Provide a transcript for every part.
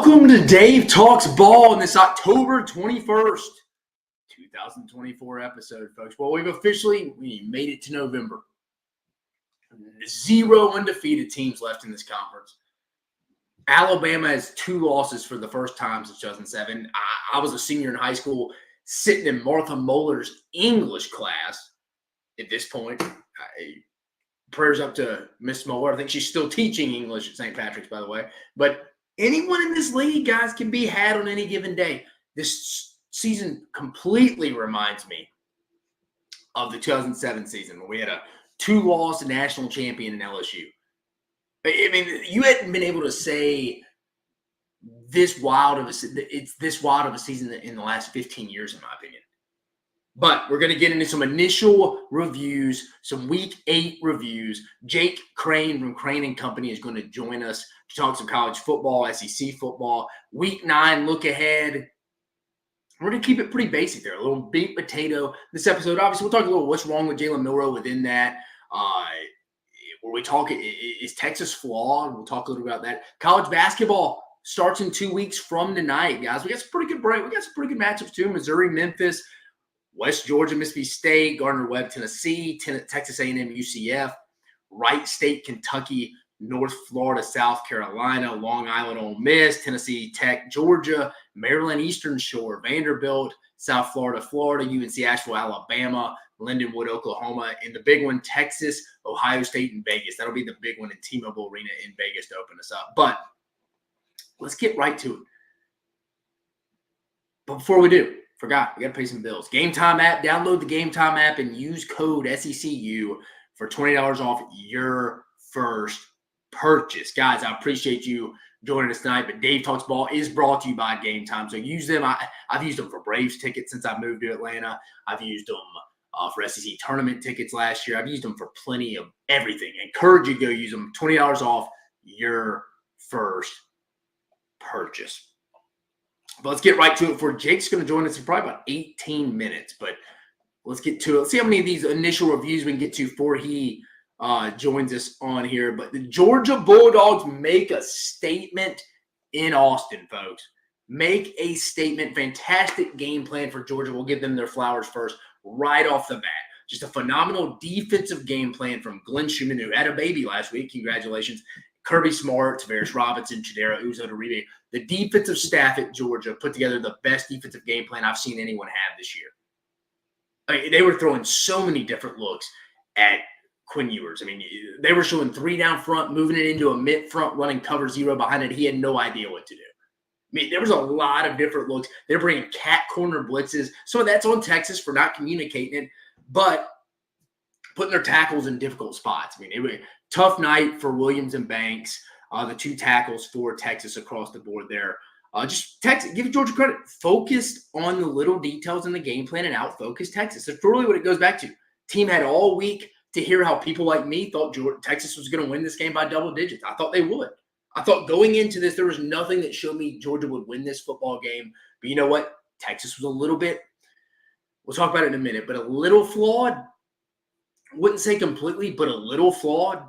Welcome to Dave Talks Ball in this October 21st, 2024 episode, folks. Well, we made it to November. 0 undefeated teams left in this conference. Alabama has 2 losses for the first time since 2007. I was a senior in high school sitting in Martha Muller's English class at this point. Prayers up to Miss Muller. I think she's still teaching English at St. Patrick's, by the way. But anyone in this league, guys, can be had on any given day. This season completely reminds me of the 2007 season where we had a 2-loss national champion in LSU. I mean, you hadn't been able to say this wild of a season in the last 15 years, in my opinion. But we're going to get into some initial reviews, some Week 8 reviews. Jake Crain from Crain and Company is going to join us to talk some college football, SEC football. Week 9, look ahead. We're going to keep it pretty basic there, a little baked potato. This episode, obviously, we'll talk a little what's wrong with Jalen Milroe within that. Where we talk, is Texas flawed? We'll talk a little about that. College basketball starts in 2 weeks from tonight, guys. We got some pretty good break. We got some pretty good matchups, too. Missouri, Memphis. West Georgia, Mississippi State, Gardner-Webb, Tennessee, Texas A&M, UCF, Wright State, Kentucky, North Florida, South Carolina, Long Island, Ole Miss, Tennessee Tech, Georgia, Maryland, Eastern Shore, Vanderbilt, South Florida, UNC Asheville, Alabama, Lindenwood, Oklahoma, and the big one, Texas, Ohio State, and Vegas. That'll be the big one in T-Mobile Arena in Vegas to open us up. But let's get right to it. But before we do, we got to pay some bills. Game Time app. Download the Game Time app and use code SECU for $20 off your first purchase. Guys, I appreciate you joining us tonight, but Dave Talks Ball is brought to you by Game Time. So use them. I've used them for Braves tickets since I moved to Atlanta. I've used them for SEC tournament tickets last year. I've used them for plenty of everything. I encourage you to go use them. $20 off your first purchase. But let's get right to it. Jake's going to join us in probably about 18 minutes. But let's get to it. Let's see how many of these initial reviews we can get to before he joins us on here. But the Georgia Bulldogs make a statement in Austin, folks. Make a statement. Fantastic game plan for Georgia. We'll give them their flowers first right off the bat. Just a phenomenal defensive game plan from Glenn Schumann, who had a baby last week. Congratulations. Kirby Smart, Tavares Robinson, Chidera Uzo-Uribe. The defensive staff at Georgia put together the best defensive game plan I've seen anyone have this year. I mean, they were throwing so many different looks at Quinn Ewers. I mean, they were showing 3 down front, moving it into a mid-front, running cover 0 behind it. He had no idea what to do. I mean, there was a lot of different looks. They're bringing cat corner blitzes. Some of that's on Texas for not communicating it, but putting their tackles in difficult spots. I mean, it was a tough night for Williams and Banks. The 2 tackles for Texas across the board there. Just Texas, give Georgia credit. Focused on the little details in the game plan and out-focused Texas. That's really what it goes back to. Team had all week to hear how people like me thought Texas was going to win this game by double digits. I thought they would. I thought going into this, there was nothing that showed me Georgia would win this football game. But you know what? Texas was a little bit, we'll talk about it in a minute, but a little flawed. Wouldn't say completely, but a little flawed.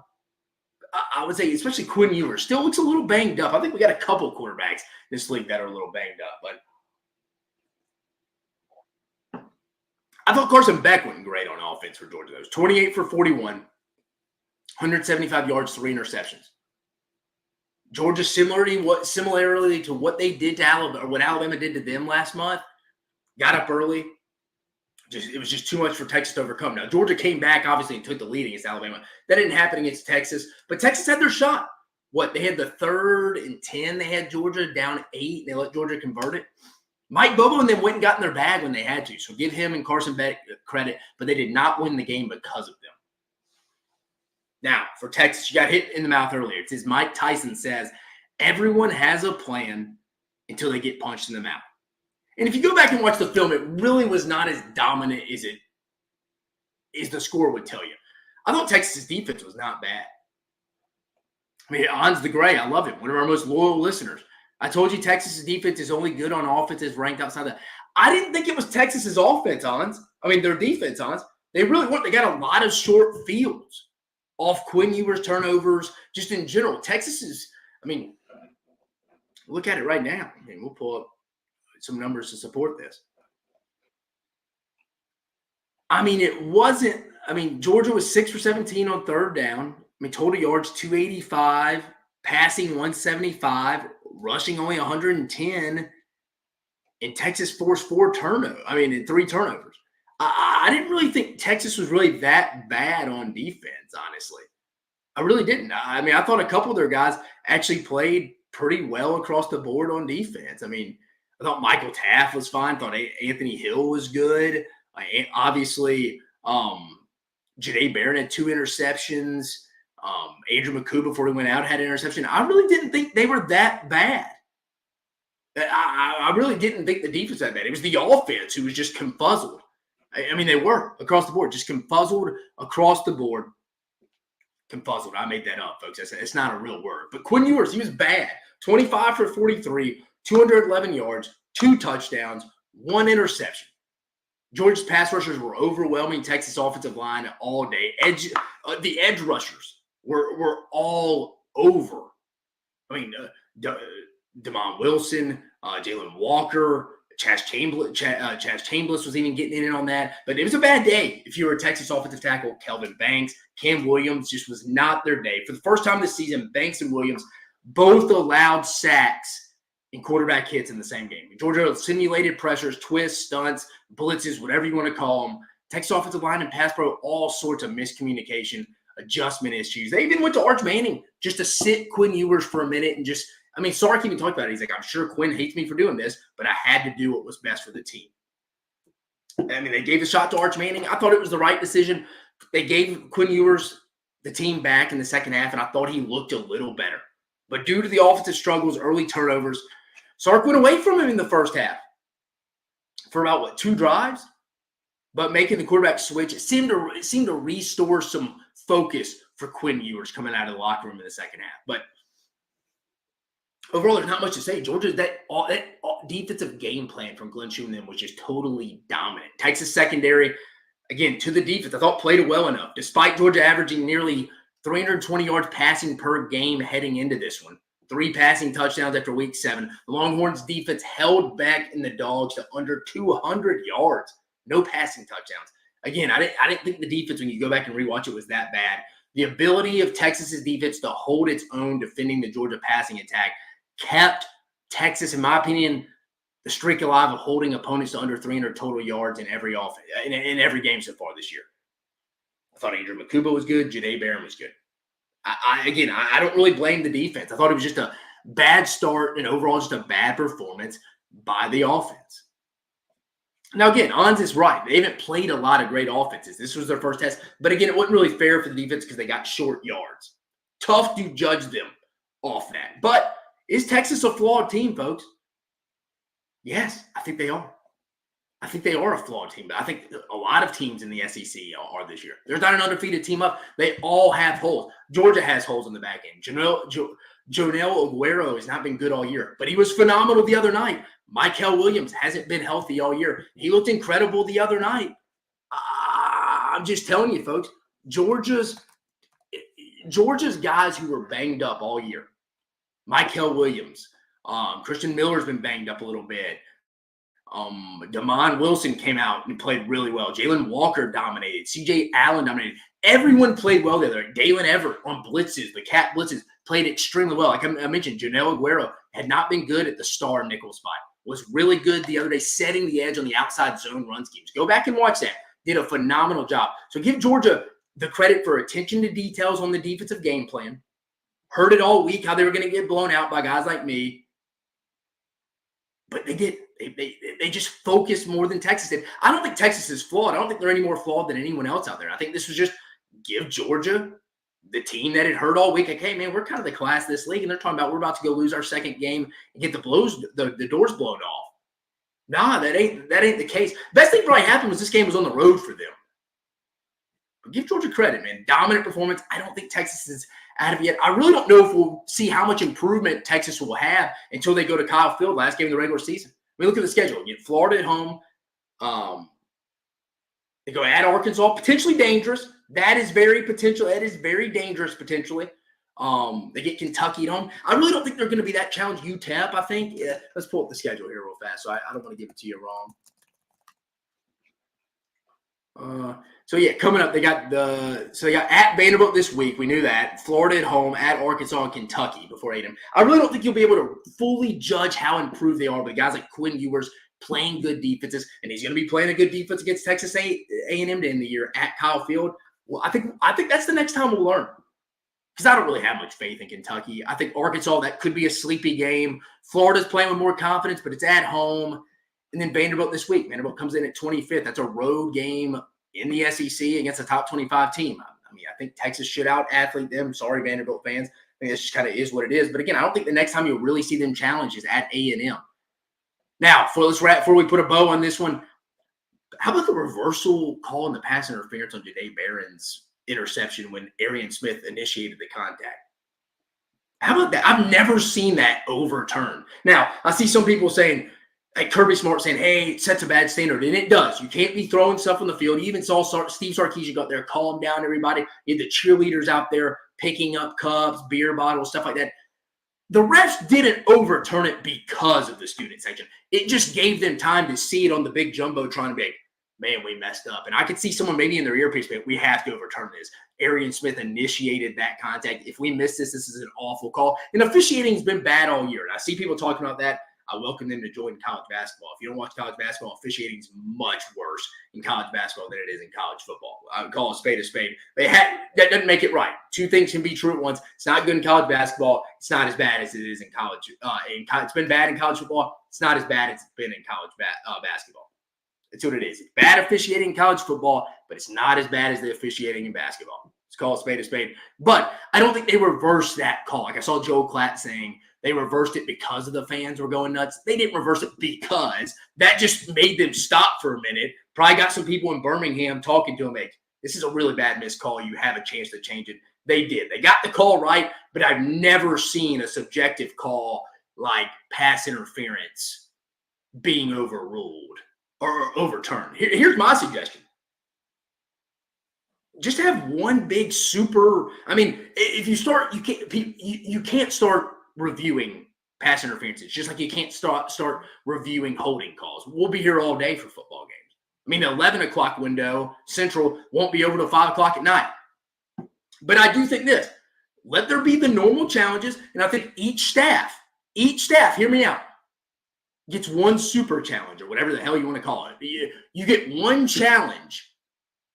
I would say, especially Quinn Ewers, still looks a little banged up. I think we got a couple quarterbacks in this league that are a little banged up. But I thought Carson Beck went great on offense for Georgia. That was 28 for 41, 175 yards, 3 interceptions. Georgia, similarly to what they did to Alabama, or what Alabama did to them last month, got up early. It was just too much for Texas to overcome. Now, Georgia came back, obviously, and took the lead against Alabama. That didn't happen against Texas. But Texas had their shot. They had the 3rd and 10. They had Georgia down 8. They let Georgia convert it. Mike Bobo and them went and got in their bag when they had to. So give him and Carson Beck credit. But they did not win the game because of them. Now, for Texas, you got hit in the mouth earlier. It's as Mike Tyson says, everyone has a plan until they get punched in the mouth. And if you go back and watch the film, it really was not as dominant as the score would tell you. I thought Texas' defense was not bad. I mean, Hans the Gray, I love him. One of our most loyal listeners. I told you Texas' defense is only good on offenses ranked outside that. I didn't think it was Texas' offense, Hans. I mean, their defense, Hans. They really weren't. They got a lot of short fields off Quinn Ewers turnovers, just in general. Texas is, I mean, Look at it right now. I mean, we'll pull up some numbers to support this. I mean, it wasn't. I mean, Georgia was 6 for 17 on third down. I mean, total yards 285, passing 175, rushing only 110, and Texas forced 4 turnovers. I mean, and 3 turnovers. I didn't really think Texas was really that bad on defense, honestly. I really didn't. I mean, I thought a couple of their guys actually played pretty well across the board on defense. I mean, I thought Michael Taft was fine. I thought Anthony Hill was good. Obviously, Janae Barron had 2 interceptions. Andrew McCoo, before he went out, had an interception. I really didn't think they were that bad. I really didn't think the defense was that bad. It was the offense who was just confuzzled. I mean, they were across the board, just confuzzled across the board. Confuzzled. I made that up, folks. It's not a real word. But Quinn Ewers, he was bad. 25 for 43, 211 yards, 2 touchdowns, 1 interception. Georgia's pass rushers were overwhelming Texas offensive line all day. The edge rushers were all over. I mean, Damon Wilson, Jalen Walker, Chaz Chambliss was even getting in on that. But it was a bad day if you were a Texas offensive tackle. Kelvin Banks, Cam Williams just was not their day. For the first time this season, Banks and Williams both allowed sacks and quarterback hits in the same game. Georgia simulated pressures, twists, stunts, blitzes, whatever you want to call them. Texas offensive line and pass pro, all sorts of miscommunication, adjustment issues. They even went to Arch Manning just to sit Quinn Ewers for a minute and just – I mean, Sark even talked about it. He's like, I'm sure Quinn hates me for doing this, but I had to do what was best for the team. I mean, they gave a shot to Arch Manning. I thought it was the right decision. They gave Quinn Ewers the team back in the second half, and I thought he looked a little better. But due to the offensive struggles, early turnovers, Sark went away from him in the first half for about, 2 drives? But making the quarterback switch, it seemed to restore some focus for Quinn Ewers coming out of the locker room in the second half. But overall, there's not much to say. Georgia's that defensive game plan from Glenn Schumann was just totally dominant. Texas secondary, again, to the defense, I thought played well enough. Despite Georgia averaging nearly 320 yards passing per game heading into this one. 3 passing touchdowns after week 7. The Longhorns defense held back in the Dogs to under 200 yards. No passing touchdowns. Again, I didn't think the defense, when you go back and rewatch it, was that bad. The ability of Texas's defense to hold its own defending the Georgia passing attack kept Texas, in my opinion, the streak alive of holding opponents to under 300 total yards in every every game so far this year. I thought Andrew McCuba was good. Janae Barron was good. I don't really blame the defense. I thought it was just a bad start and overall just a bad performance by the offense. Now, again, Ons is right. They haven't played a lot of great offenses. This was their first test. But, again, it wasn't really fair for the defense because they got short yards. Tough to judge them off that. But is Texas a flawed team, folks? Yes, I think they are. I think they are a flawed team. But I think a lot of teams in the SEC are this year. There's not an undefeated team up. They all have holes. Georgia has holes in the back end. Jonell Aguero has not been good all year, but he was phenomenal the other night. Michael Williams hasn't been healthy all year. He looked incredible the other night. I'm just telling you, folks, Georgia's guys who were banged up all year. Michael Williams. Christian Miller's been banged up a little bit. Damon Wilson came out and played really well. Jalen Walker dominated. C.J. Allen dominated. Everyone played well the other day. Dalen Everett on blitzes, the cat blitzes, played extremely well. Like I mentioned, Jonell Aguero had not been good at the star nickel spot. Was really good the other day, setting the edge on the outside zone run schemes. Go back and watch that. Did a phenomenal job. So give Georgia the credit for attention to details on the defensive game plan. Heard it all week how they were going to get blown out by guys like me. But they did. They just focused more than Texas did. I don't think Texas is flawed. I don't think they're any more flawed than anyone else out there. I think this was just give Georgia the team that had heard all week, like, hey, man, we're kind of the class of this league. And they're talking about we're about to go lose our second game and get the doors blown off. Nah, that ain't the case. Best thing probably happened was this game was on the road for them. But give Georgia credit, man. Dominant performance. I don't think Texas is out of it yet. I really don't know if we'll see how much improvement Texas will have until they go to Kyle Field last game of the regular season. I mean, look at the schedule. You get Florida at home. They go at Arkansas, potentially dangerous. That is very potential. That is very dangerous potentially. They get Kentucky at home. I really don't think they're going to be that challenged. UTEP, I think. Yeah, let's pull up the schedule here real fast. So I don't want to give it to you wrong. So yeah, coming up, they got at Vanderbilt this week. We knew that. Florida at home, at Arkansas and Kentucky before A&M. I really don't think you'll be able to fully judge how improved they are, but guys like Quinn Ewers playing good defenses, and he's going to be playing a good defense against Texas A&M to end the year at Kyle Field. Well, I think that's the next time we'll learn. Because I don't really have much faith in Kentucky. I think Arkansas, that could be a sleepy game. Florida's playing with more confidence, but it's at home. And then Vanderbilt this week. Vanderbilt comes in at 25th. That's a road game in the SEC against a top 25 team. I mean, I think Texas should out-athlete them. Sorry, Vanderbilt fans. I think this just kind of is what it is. But again, I don't think the next time you'll really see them challenge is at A&M. Now, before we put a bow on this one, how about the reversal call in the pass interference on Janae Barron's interception when Arian Smith initiated the contact? How about that? I've never seen that overturned. Now, I see some people saying, like Kirby Smart saying, hey, it sets a bad standard. And it does. You can't be throwing stuff on the field. You even saw Steve Sarkisian go out there, calm down everybody. You had the cheerleaders out there picking up cups, beer bottles, stuff like that. The refs didn't overturn it because of the student section. It just gave them time to see it on the big jumbotron and be like, man, we messed up. And I could see someone maybe in their earpiece, but we have to overturn this. Arian Smith initiated that contact. If we miss this, this is an awful call. And officiating has been bad all year. And I see people talking about that. I welcome them to join college basketball. If you don't watch college basketball, officiating is much worse in college basketball than it is in college football. I would call a spade a spade. That doesn't make it right. Two things can be true at once. It's not good in college basketball. It's not as bad as it is in college. It's been bad in college football. It's not as bad as it's been in college basketball. That's what it is. It's bad officiating in college football, but it's not as bad as the officiating in basketball. It's called a spade a spade. But I don't think they reversed that call. Like I saw Joe Klatt saying they reversed it because of the fans were going nuts. They didn't reverse it because that just made them stop for a minute. Probably got some people in Birmingham talking to them like, this is a really bad missed call. You have a chance to change it. They did. They got the call right, but I've never seen a subjective call like pass interference being overruled or overturned. Here's my suggestion. Just have one big super. I mean, if you start, you can't start reviewing pass interferences, just like you can't start reviewing holding calls. We'll be here all day for football games. I mean, the 11 o'clock window Central won't be over till 5 o'clock at night. But I do think this: let there be the normal challenges, and I think each staff, hear me out, gets one super challenge or whatever the hell you want to call it. You get one challenge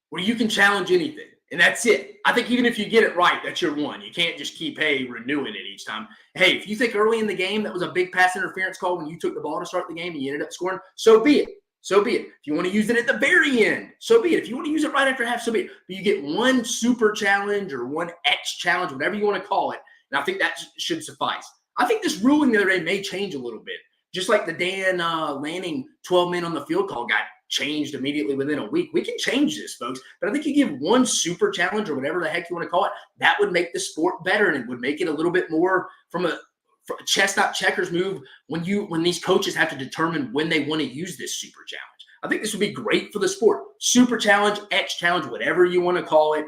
where you can challenge anything, and that's it. I think even if you get it right, that's your one. You can't just keep, renewing it each time. Hey, if you think early in the game that was a big pass interference call when you took the ball to start the game and you ended up scoring, so be it. So be it. If you want to use it at the very end, so be it. If you want to use it right after half, so be it. But you get one super challenge or one X challenge, whatever you want to call it, and I think that should suffice. I think this ruling the other day may change a little bit. Just like the Dan Lanning 12 men on the field call got changed immediately within a week. We can change this, folks. But I think you give one super challenge or whatever the heck you want to call it, that would make the sport better, and it would make it a little bit more from a chess not checkers move when these coaches have to determine when they want to use this super challenge. I think this would be great for the sport. Super challenge, X challenge, whatever you want to call it.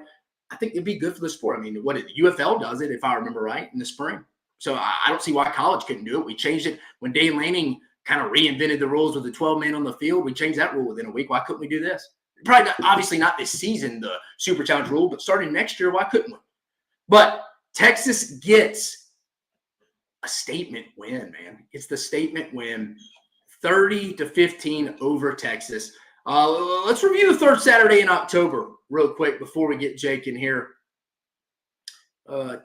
I think it'd be good for the sport. I mean, the UFL does it, if I remember right, in the spring. So I don't see why college couldn't do it. We changed it when Dan Lanning kind of reinvented the rules with the 12 men on the field. We changed that rule within a week. Why couldn't we do this? Probably not, obviously not this season, the super challenge rule, but starting next year, why couldn't we? But Texas gets a statement win, man. It's the statement win, 30-15 over Texas. Let's review the third Saturday in October real quick before we get Jake in here.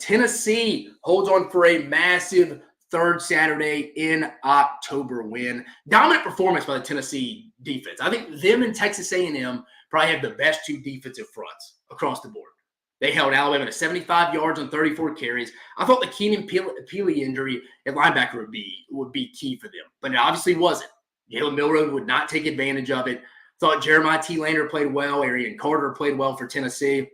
Tennessee holds on for a massive third Saturday in October win. Dominant performance by the Tennessee defense. I think them and Texas A&M probably have the best two defensive fronts across the board. They held Alabama to 75 yards on 34 carries. I thought the Keenan Peely injury at linebacker would be key for them, but it obviously wasn't. Jalen Milroe would not take advantage of it. Thought Jeremiah T. Lander played well. Arian Carter played well for Tennessee.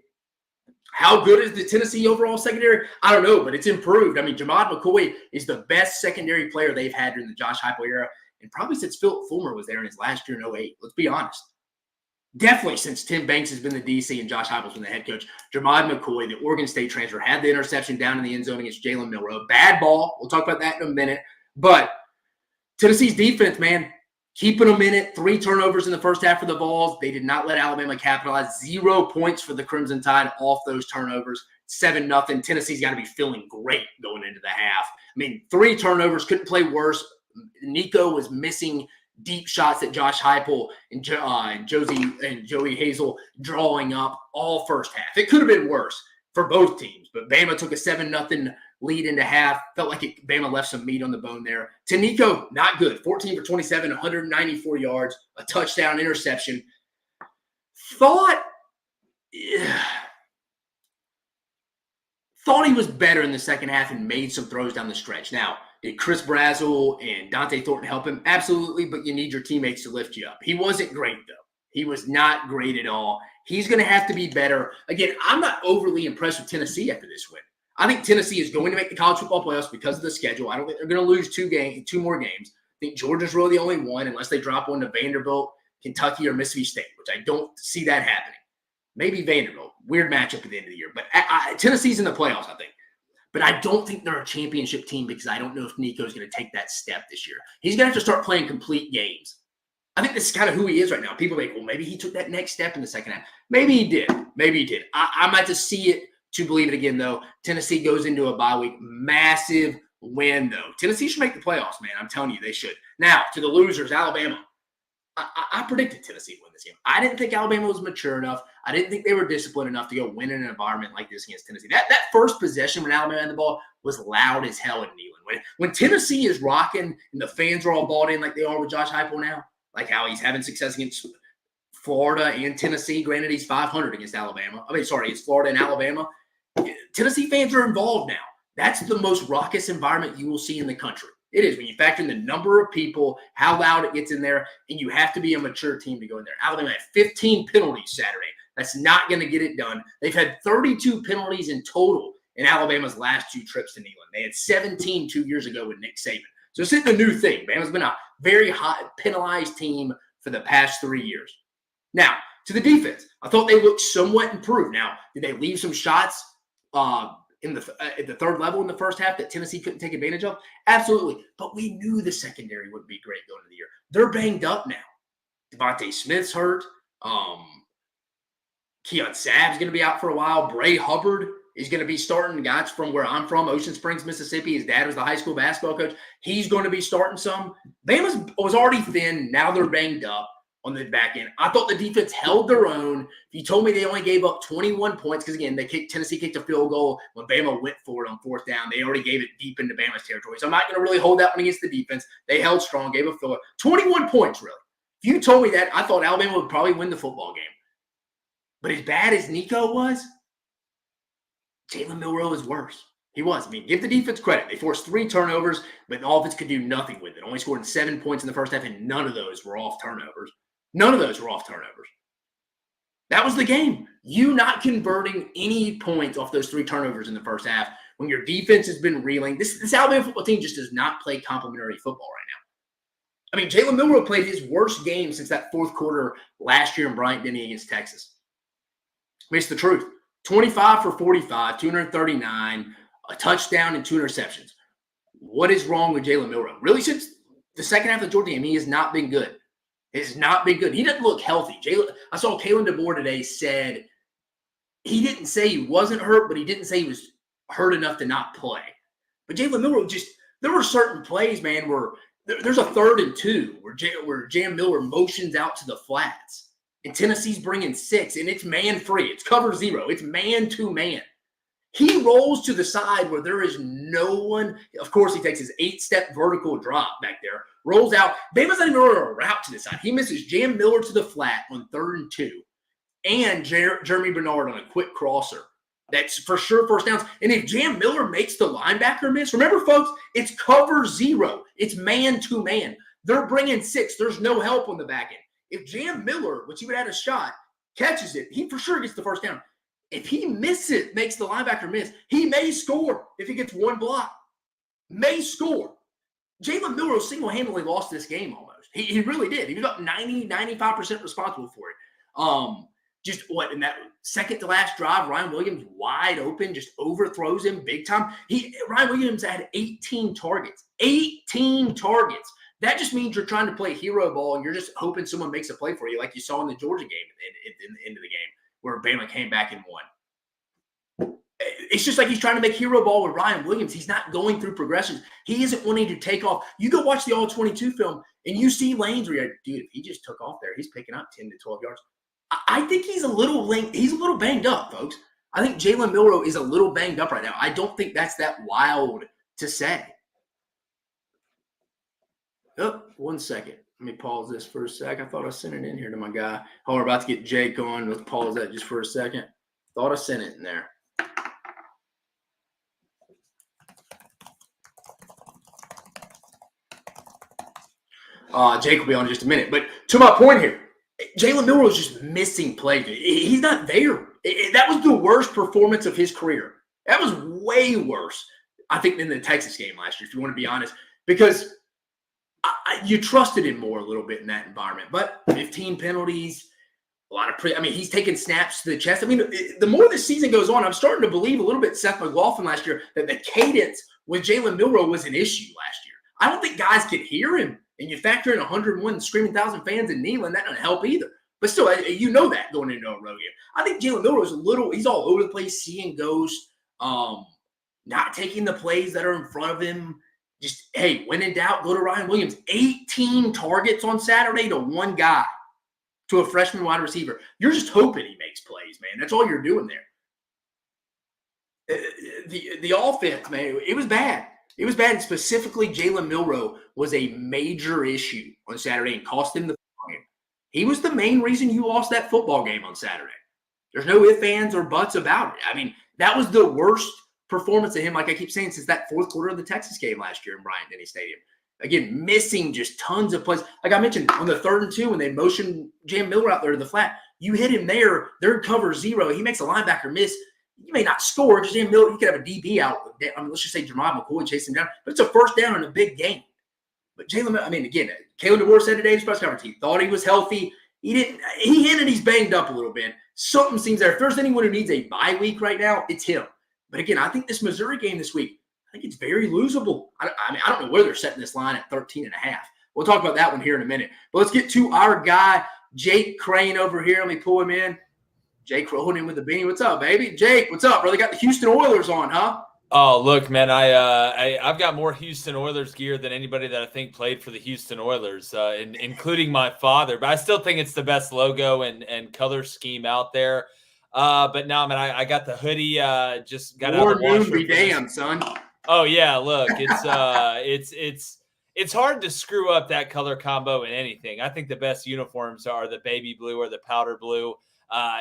How good is the Tennessee overall secondary? I don't know, but it's improved. I mean, Jamad McCoy is the best secondary player they've had during the Josh Heupel era, and probably since Philip Fulmer was there in his last year in 2008. Let's be honest. definitely since Tim Banks has been the DC and Josh Heupel's been the head coach. Jermod McCoy, the Oregon State transfer, had the interception down in the end zone against Jalen Milroe. Bad ball. We'll talk about that in a minute. But Tennessee's defense, man, keeping them in it. 3 turnovers in the first half for the Vols. They did not let Alabama capitalize. 0 points for the Crimson Tide off those turnovers. 7-0. Tennessee's got to be feeling great going into the half. I mean, 3 turnovers, couldn't play worse. Nico was missing deep shots that Josh Heupel and Joey Hazel drawing up all first half. It could have been worse for both teams, but Bama took a 7-0 lead into half. Felt like Bama left some meat on the bone there. To Nico, not good. 14 for 27, 194 yards, a touchdown, interception. Thought he was better in the second half and made some throws down the stretch. Now, did Chris Brazzell and Dante Thornton help him? Absolutely, but you need your teammates to lift you up. He wasn't great, though. He was not great at all. He's going to have to be better. Again, I'm not overly impressed with Tennessee after this win. I think Tennessee is going to make the college football playoffs because of the schedule. I don't think they're going to lose 2 more games. I think Georgia's really the only one, unless they drop one to Vanderbilt, Kentucky, or Mississippi State, which I don't see that happening. Maybe Vanderbilt. Weird matchup at the end of the year. But Tennessee's in the playoffs, I think. But I don't think they're a championship team because I don't know if Nico's going to take that step this year. He's going to have to start playing complete games. I think this is kind of who he is right now. People think, well, maybe he took that next step in the second half. Maybe he did. I might just see it to believe it again, though. Tennessee goes into a bye week. Massive win, though. Tennessee should make the playoffs, man. I'm telling you, they should. Now, to the losers, Alabama. I predicted Tennessee would win this game. I didn't think Alabama was mature enough. I didn't think they were disciplined enough to go win in an environment like this against Tennessee. That first possession when Alabama had the ball was loud as hell in Neyland. When Tennessee is rocking and the fans are all bought in like they are with Josh Heupel now, like how he's having success against Florida and Tennessee. Granted, he's 500 against Alabama. It's Florida and Alabama. Tennessee fans are involved now. That's the most raucous environment you will see in the country. It is when you factor in the number of people, how loud it gets in there, and you have to be a mature team to go in there. Alabama had 15 penalties Saturday. That's not going to get it done. They've had 32 penalties in total in Alabama's last 2 trips to Neyland. They had 17 2 years ago with Nick Saban. So it's a new thing. Bama's been a very high penalized team for the past 3 years. Now, to the defense, I thought they looked somewhat improved. Now, did they leave some shots at the third level in the first half that Tennessee couldn't take advantage of? Absolutely. But we knew the secondary would be great going into the year. They're banged up now. Devontae Smith's hurt. Keon Sabb's going to be out for a while. Bray Hubbard is going to be starting. Guys from where I'm from, Ocean Springs, Mississippi. His dad was the high school basketball coach. He's going to be starting some. Bama was already thin. Now they're banged up on the back end. I thought the defense held their own. If you told me they only gave up 21 points, because again, Tennessee kicked a field goal when Bama went for it on 4th down. They already gave it deep into Bama's territory. So I'm not going to really hold that one against the defense. They held strong, gave a field goal. 21 points, really. If you told me that, I thought Alabama would probably win the football game. But as bad as Nico was, Jalen Milroe is worse. He was. I mean, give the defense credit. They forced 3 turnovers, but the offense could do nothing with it. Only scored 7 points in the first half, and none of those were off turnovers. None of those were off turnovers. That was the game. You not converting any points off those 3 turnovers in the first half when your defense has been reeling. This Alabama football team just does not play complimentary football right now. I mean, Jalen Milroe played his worst game since that 4th quarter last year in Bryant-Denny against Texas. I mean, it's the truth. 25 for 45, 239, a touchdown, and 2 interceptions. What is wrong with Jalen Milroe? Really, since the second half of the Georgia game, he has not been good. It has not been good. He doesn't look healthy. I saw Kalen DeBoer today said he didn't say he wasn't hurt, but he didn't say he was hurt enough to not play. But Jalen Milroe there were certain plays, man, where there's a 3rd and 2 where Jam Miller motions out to the flats. And Tennessee's bringing 6, and it's man-free. It's cover 0. It's man-to-man. He rolls to the side where there is no one. Of course, he takes his 8-step vertical drop back there, rolls out. Bama's not even running a route to the side. He misses Jam Miller to the flat on 3rd and 2, and Jeremy Bernard on a quick crosser. That's for sure first downs. And if Jam Miller makes the linebacker miss, remember, folks, it's cover 0. It's man-to-man. They're bringing 6. There's no help on the back end. If Jam Miller, which he would have had a shot, catches it, he for sure gets the first down. If he misses it, makes the linebacker miss, he may score if he gets 1 block. May score. Jalen Milroe single-handedly lost this game almost. He really did. He was up 90, 95% responsible for it. Just what in that second to last drive, Ryan Williams wide open, just overthrows him big time. Ryan Williams had 18 targets. 18 targets. That just means you're trying to play hero ball and you're just hoping someone makes a play for you, like you saw in the Georgia game in the end of the game where Bama came back and won. It's just like he's trying to make hero ball with Ryan Williams. He's not going through progressions. He isn't wanting to take off. You go watch the All-22 film and you see lanes where you're like, dude, if he just took off there, he's picking up 10 to 12 yards. I think he's a little banged up, folks. I think Jalen Milroe is a little banged up right now. I don't think that's that wild to say. Oh, 1 second. Let me pause this for a sec. I thought I sent it in here to my guy. Oh, we're about to get Jake on. Let's pause that just for a second. Thought I sent it in there. Jake will be on in just a minute. But to my point here, Jalen Milroe is just missing plays. He's not there. That was the worst performance of his career. That was way worse, I think, than the Texas game last year, if you want to be honest, because you trusted him more a little bit in that environment. But 15 penalties, a lot of he's taking snaps to the chest. I mean, the more this season goes on, I'm starting to believe a little bit Seth McLaughlin last year that the cadence with Jalen Milroe was an issue last year. I don't think guys could hear him. And you factor in 101 screaming 1,000 fans in Neyland, that doesn't help either. But still, you know that going into a road game. I think Jalen Milroe is he's all over the place, seeing ghosts, not taking the plays that are in front of him. Just, hey, when in doubt, go to Ryan Williams. 18 targets on Saturday to one guy, to a freshman wide receiver. You're just hoping he makes plays, man. That's all you're doing there. The offense, man, it was bad. It was bad. Specifically, Jalen Milroe was a major issue on Saturday and cost him the football game. He was the main reason you lost that football game on Saturday. There's no ifs, ands, or buts about it. I mean, that was the worst performance of him, like I keep saying, since that fourth quarter of the Texas game last year in Bryant-Denny Stadium. Again, missing just tons of plays. Like I mentioned, on the 3rd and 2, when they motioned Jalen Milroe out there to the flat, you hit him there, they're cover 0. He makes a linebacker miss. You may not score because Jalen Milroe, you could have a DB out. I mean, let's just say Jermod McCoy chasing him down. But it's a first down in a big game. But Jalen, again, Kalen DeBoer said today in his press conference, he thought he was healthy. He hinted he's banged up a little bit. Something seems there. If there's anyone who needs a bye week right now, it's him. But again, I think this Missouri game this week, I think it's very losable. I don't know where they're setting this line at 13.5. We'll talk about that one here in a minute. But let's get to our guy, Jake Crain over here. Let me pull him in. Jake rolling in with the beanie. What's up, baby? Jake, what's up, brother? Got the Houston Oilers on, huh? Oh, look, man, I've got more Houston Oilers gear than anybody that I think played for the Houston Oilers, including my father. But I still think it's the best logo and color scheme out there. But no, man, I got the hoodie. Just got out of the washer. Be damned, son. Oh yeah, look, it's hard to screw up that color combo in anything. I think the best uniforms are the baby blue or the powder blue.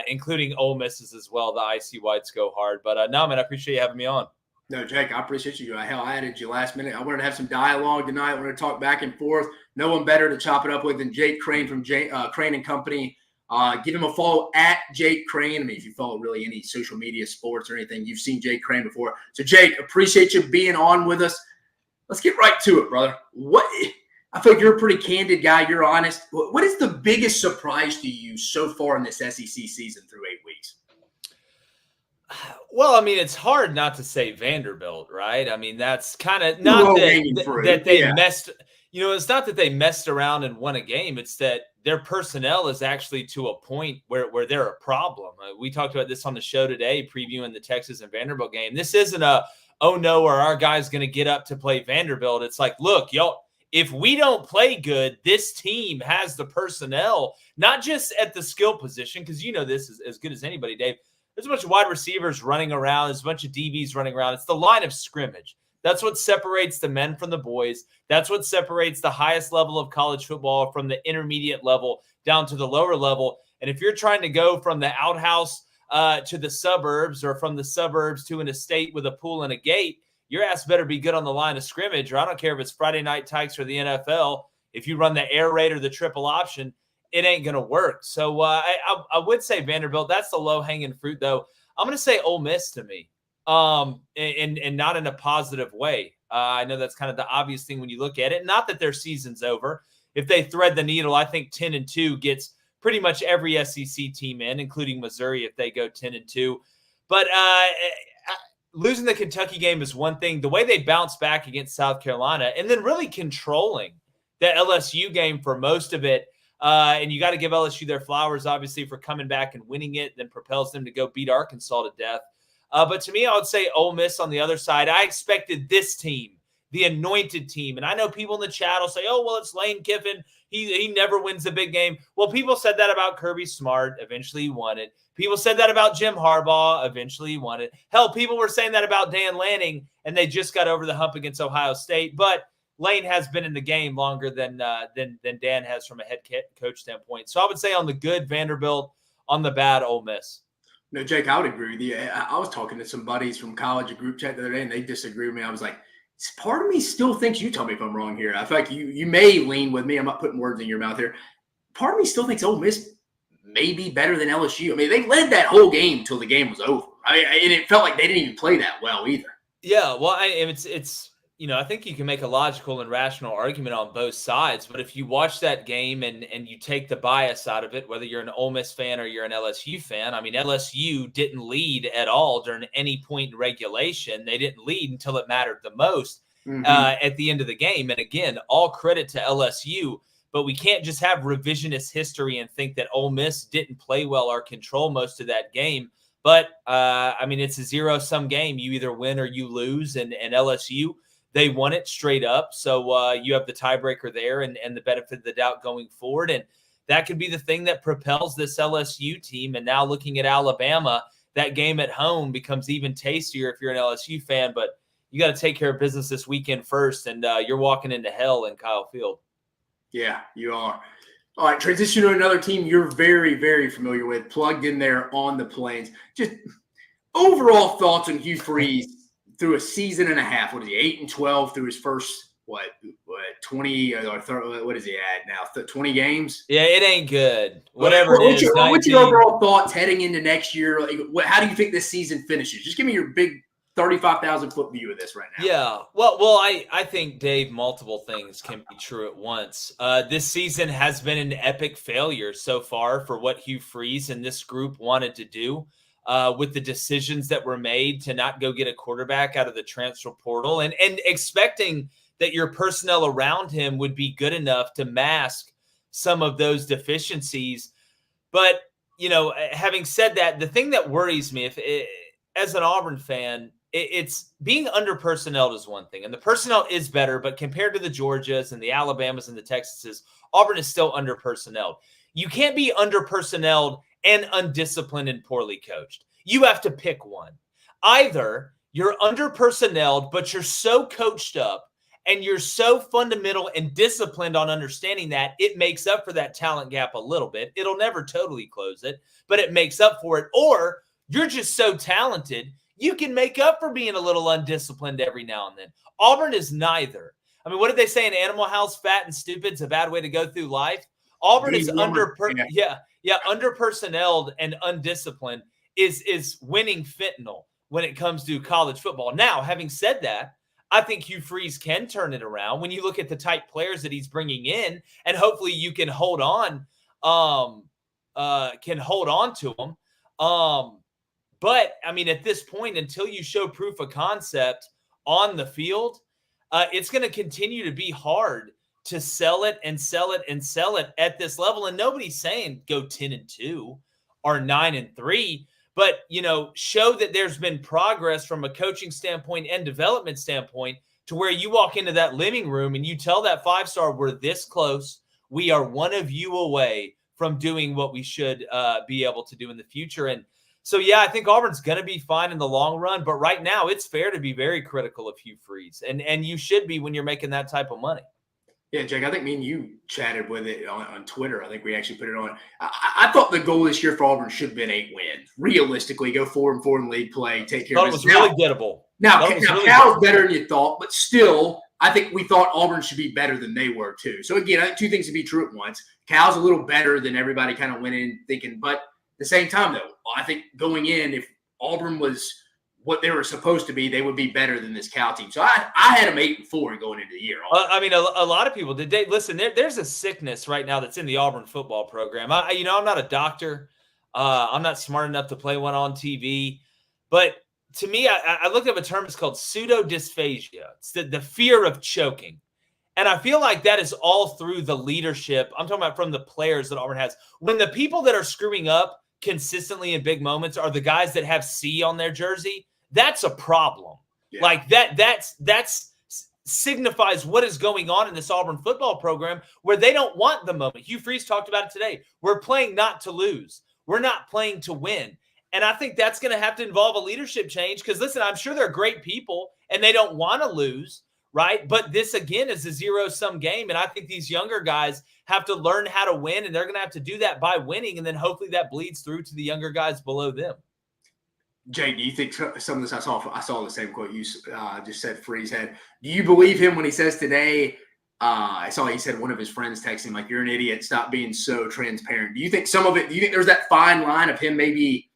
Including Ole Miss's as well. The icy whites go hard. But no, man, I appreciate you having me on. No, Jake, I appreciate you. Hell, I added you last minute. I wanted to have some dialogue tonight. I wanted to talk back and forth. No one better to chop it up with than Jake Crain from Crain and Company. Give him a follow at Jake Crain. I mean, if you follow really any social media, sports, or anything, you've seen Jake Crain before. So, Jake, appreciate you being on with us. Let's get right to it, brother. I feel like you're a pretty candid guy. You're honest. What is the biggest surprise to you so far in this SEC season through 8 weeks? Well, I mean, it's hard not to say Vanderbilt, right? I mean, that's kind of not that they messed. You know, it's not that they messed around and won a game. It's that their personnel is actually to a point where they're a problem. We talked about this on the show today, previewing the Texas and Vanderbilt game. This isn't oh no, are our guys going to get up to play Vanderbilt? It's like, look, y'all. If we don't play good, this team has the personnel, not just at the skill position, because you know this is as good as anybody, Dave. There's a bunch of wide receivers running around. There's a bunch of DBs running around. It's the line of scrimmage. That's what separates the men from the boys. That's what separates the highest level of college football from the intermediate level down to the lower level. And if you're trying to go from the outhouse to the suburbs or from the suburbs to an estate with a pool and a gate, your ass better be good on the line of scrimmage, or I don't care if it's Friday Night Tykes or the NFL. If you run the air raid or the triple option, it ain't going to work. So I would say Vanderbilt. That's the low-hanging fruit, though. I'm going to say Ole Miss to me, and not in a positive way. I know that's kind of the obvious thing when you look at it. Not that their season's over. If they thread the needle, I think 10-2 gets pretty much every SEC team in, including Missouri if they go 10-2. But losing the Kentucky game is one thing. The way they bounced back against South Carolina and then really controlling the LSU game for most of it, and you got to give LSU their flowers, obviously, for coming back and winning it, then propels them to go beat Arkansas to death. But to me, I would say Ole Miss on the other side. I expected this team, the anointed team. And I know people in the chat will say, oh, well, it's Lane Kiffin. He never wins the big game. Well, people said that about Kirby Smart. Eventually he won it. People said that about Jim Harbaugh. Eventually he won it. Hell, people were saying that about Dan Lanning, and they just got over the hump against Ohio State. But Lane has been in the game longer than Dan has from a head coach standpoint. So I would say on the good, Vanderbilt. On the bad, Ole Miss. No, Jake, I would agree with you. I was talking to some buddies from college, a group chat the other day, and they disagree with me. I was like, part of me still thinks, you tell me if I'm wrong here. I feel like you may lean with me. I'm not putting words in your mouth here. Part of me still thinks Ole Miss may be better than LSU. I mean, they led that whole game until the game was over. And it felt like they didn't even play that well either. Yeah, well, it's I think you can make a logical and rational argument on both sides. But if you watch that game and you take the bias out of it, whether you're an Ole Miss fan or you're an LSU fan, I mean, LSU didn't lead at all during any point in regulation. They didn't lead until it mattered the most at the end of the game. And again, all credit to LSU. But we can't just have revisionist history and think that Ole Miss didn't play well or control most of that game. But, it's a zero-sum game. You either win or you lose. And LSU, they won it straight up. So you have the tiebreaker there and the benefit of the doubt going forward. And that could be the thing that propels this LSU team. And now looking at Alabama, that game at home becomes even tastier if you're an LSU fan. But you got to take care of business this weekend first. And you're walking into hell in Kyle Field. Yeah, you are. All right, transition to another team you're very, very familiar with, plugged in there on the Plains. Just overall thoughts on Hugh Freeze through a season and a half. What is he, 8-12 through his first, 20 or 30, what is he at now, 20 games? Yeah, it ain't good. Whatever it is. What's your overall thoughts heading into next year? Like, how do you think this season finishes? Just give me your big 35,000-foot view of this right now. Yeah. Well, I think, Dave, multiple things can be true at once. This season has been an epic failure so far for what Hugh Freeze and this group wanted to do with the decisions that were made to not go get a quarterback out of the transfer portal and expecting that your personnel around him would be good enough to mask some of those deficiencies. But, having said that, the thing that worries me as an Auburn fan, it's being under-personneled is one thing, and the personnel is better, but compared to the Georgias and the Alabamas and the Texases, Auburn is still under-personneled. You can't be under-personneled and undisciplined and poorly coached. You have to pick one. Either you're under-personneled, but you're so coached up and you're so fundamental and disciplined on understanding that it makes up for that talent gap a little bit. It'll never totally close it, but it makes up for it. Or you're just so talented, you can make up for being a little undisciplined every now and then. Auburn is neither. I mean, what did they say in Animal House? Fat and stupid's a bad way to go through life. Auburn is under-personneled and undisciplined is winning fentanyl when it comes to college football. Now, having said that, I think Hugh Freeze can turn it around when you look at the type players that he's bringing in, and hopefully you can hold on to them. But, at this point, until you show proof of concept on the field, it's going to continue to be hard to sell it and sell it and sell it at this level. And nobody's saying go 10-2 or 9-3, but, show that there's been progress from a coaching standpoint and development standpoint to where you walk into that living room and you tell that five-star, we're this close. We are one of you away from doing what we should be able to do in the future. And so, yeah, I think Auburn's going to be fine in the long run. But right now, it's fair to be very critical of Hugh Freeze. And you should be when you're making that type of money. Yeah, Jake, I think me and you chatted with it on Twitter. I think we actually put it on. I thought the goal this year for Auburn should have been 8 wins. Realistically, go 4-4 in league play, take care of it. It was really gettable. Now Cal's better than you thought, but still, I think we thought Auburn should be better than they were too. So, again, I think two things to be true at once. Cal's a little better than everybody kind of went in thinking. But at the same time, though, I think going in, if Auburn was what they were supposed to be, they would be better than this Cal team. So I had them 8-4 going into the year. I mean, a lot of people did. Listen, there's a sickness right now that's in the Auburn football program. I'm not a doctor. I'm not smart enough to play one on TV. But to me, I looked up a term. It's called pseudodysphagia. It's the fear of choking. And I feel like that is all through the leadership. I'm talking about from the players that Auburn has. When the people that are screwing up consistently in big moments are the guys that have C on their jersey, that's a problem. Yeah. Like that's signifies what is going on in this Auburn football program where they don't want the moment. Hugh Freeze talked about it today. We're playing not to lose. We're not playing to win. And I think that's going to have to involve a leadership change because, listen, I'm sure they're great people and they don't want to lose, right? But this, again, is a zero-sum game. And I think these younger guys have to learn how to win, and they're going to have to do that by winning. And then hopefully that bleeds through to the younger guys below them. Jay, do you think some of this I saw the same quote you just said Freeze had. Do you believe him when he says today, I saw he said one of his friends texted him, like, you're an idiot, stop being so transparent. Do you think some of it, do you think there's that fine line of him maybe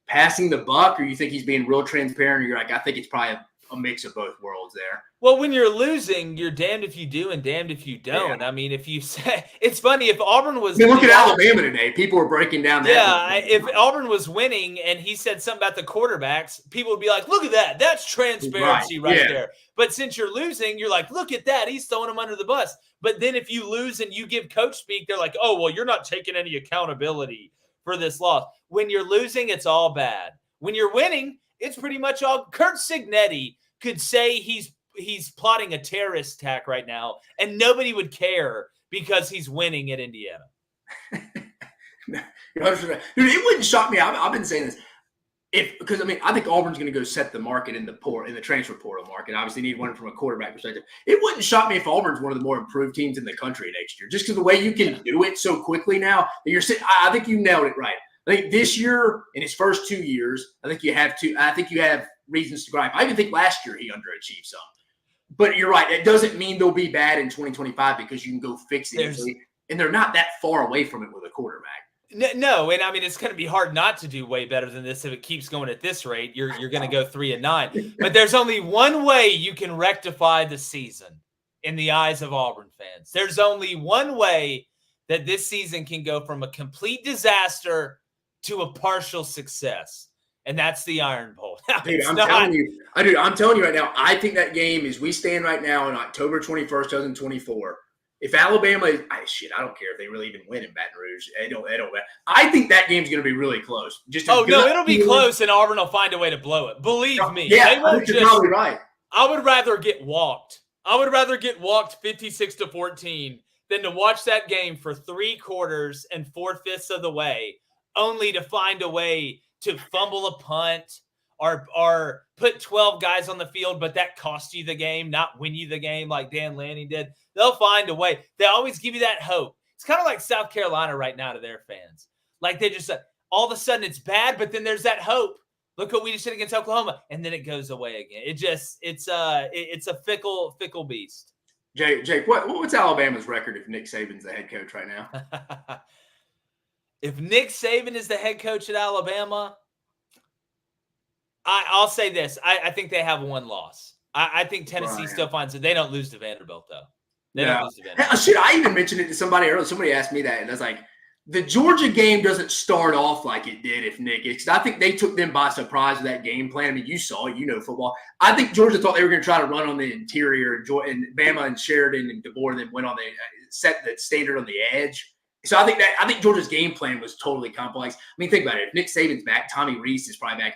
passing the buck, or you think he's being real transparent, or you're like, I think it's probably a mix of both worlds there? Well, when you're losing, you're damned if you do and damned if you don't. Yeah. I mean, if you say it's funny, if Auburn was look at Alabama today, people were breaking down that. Yeah, if Auburn was winning and he said something about the quarterbacks, people would be like, look at that. That's transparency right there. But since you're losing, you're like, look at that. He's throwing them under the bus. But then if you lose and you give coach speak, they're like, oh, well, you're not taking any accountability for this loss. When you're losing, it's all bad. When you're winning, it's pretty much all. Kurt Signetti could say he's plotting a terrorist attack right now, and nobody would care because he's winning at Indiana. Dude, it wouldn't shock me. I've been saying this. Because I think Auburn's going to go set the market in the transfer portal market. Obviously, need one from a quarterback perspective. It wouldn't shock me if Auburn's one of the more improved teams in the country next year, just because the way you can do it so quickly now. I think you nailed it right. I think this year, in his first 2 years, I think you have reasons to gripe. I even think last year he underachieved some. But you're right. It doesn't mean they'll be bad in 2025 because you can go fix it easily. And they're not that far away from it with a quarterback. No, and I mean, it's going to be hard not to do way better than this if it keeps going at this rate. You're going to go 3-9. But there's only one way you can rectify the season in the eyes of Auburn fans. There's only one way that this season can go from a complete disaster to a partial success. And that's the Iron Bowl. Dude, I'm telling you right now, I think that game, as we stand right now on October 21st, 2024, if Alabama is, I don't care if they really even win in Baton Rouge. They don't. I think that game's going to be really close. It'll be close, and Auburn will find a way to blow it. Believe me. Yeah, you're probably right. I would rather get walked. I would rather get walked 56-14 than to watch that game for 3 quarters and 4/5 of the way, only to find a way to fumble a punt or put 12 guys on the field, but that cost you the game, not win you the game like Dan Lanning did. They'll find a way. They always give you that hope. It's kind of like South Carolina right now to their fans. Like they just all of a sudden it's bad, but then there's that hope. Look what we just did against Oklahoma, and then it goes away again. It's a fickle beast. Jake, what's Alabama's record if Nick Saban's the head coach right now? If Nick Saban is the head coach at Alabama, I'll say this. I think they have 1 loss. I think Tennessee still finds it. They don't lose to Vanderbilt, though. They don't lose to Vanderbilt. Shit, I even mentioned it to somebody earlier. Somebody asked me that, and I was like, the Georgia game doesn't start off like it did if Nick. I think they took them by surprise with that game plan. I mean, you saw it. You know football. I think Georgia thought they were going to try to run on the interior, and Bama and Sheridan and DeBoer then went on set the standard on the edge. So I think Georgia's game plan was totally complex. I mean, think about it. If Nick Saban's back, Tommy Reese is probably back.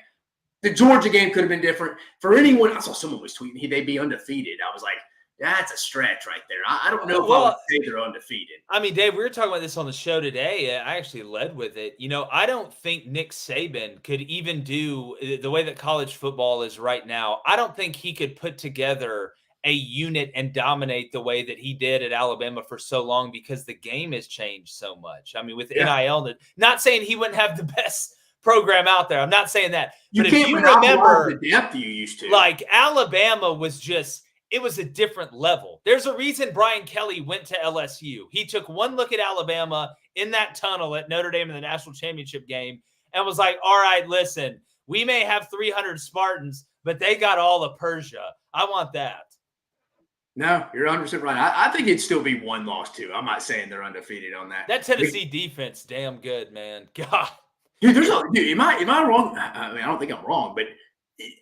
The Georgia game could have been different. For anyone, I saw someone was tweeting they'd be undefeated. I was like, that's a stretch right there. I don't know if I would say they're undefeated. I mean, Dave, we were talking about this on the show today. I actually led with it. I don't think Nick Saban could even do the way that college football is right now. I don't think he could put together a unit and dominate the way that he did at Alabama for so long because the game has changed so much. I mean, with NIL, not saying he wouldn't have the best program out there. I'm not saying that. But if you remember the depth you used to, like Alabama was just, it was a different level. There's a reason Brian Kelly went to LSU. He took one look at Alabama in that tunnel at Notre Dame in the national championship game and was like, all right, listen, We may have 300 Spartans, but they got all of Persia. I want that. No, you're 100% right. I think it'd still be one loss, too. I'm not saying they're undefeated on that. That Tennessee defense, damn good, man. God. Dude, am I wrong? I mean, I don't think I'm wrong, but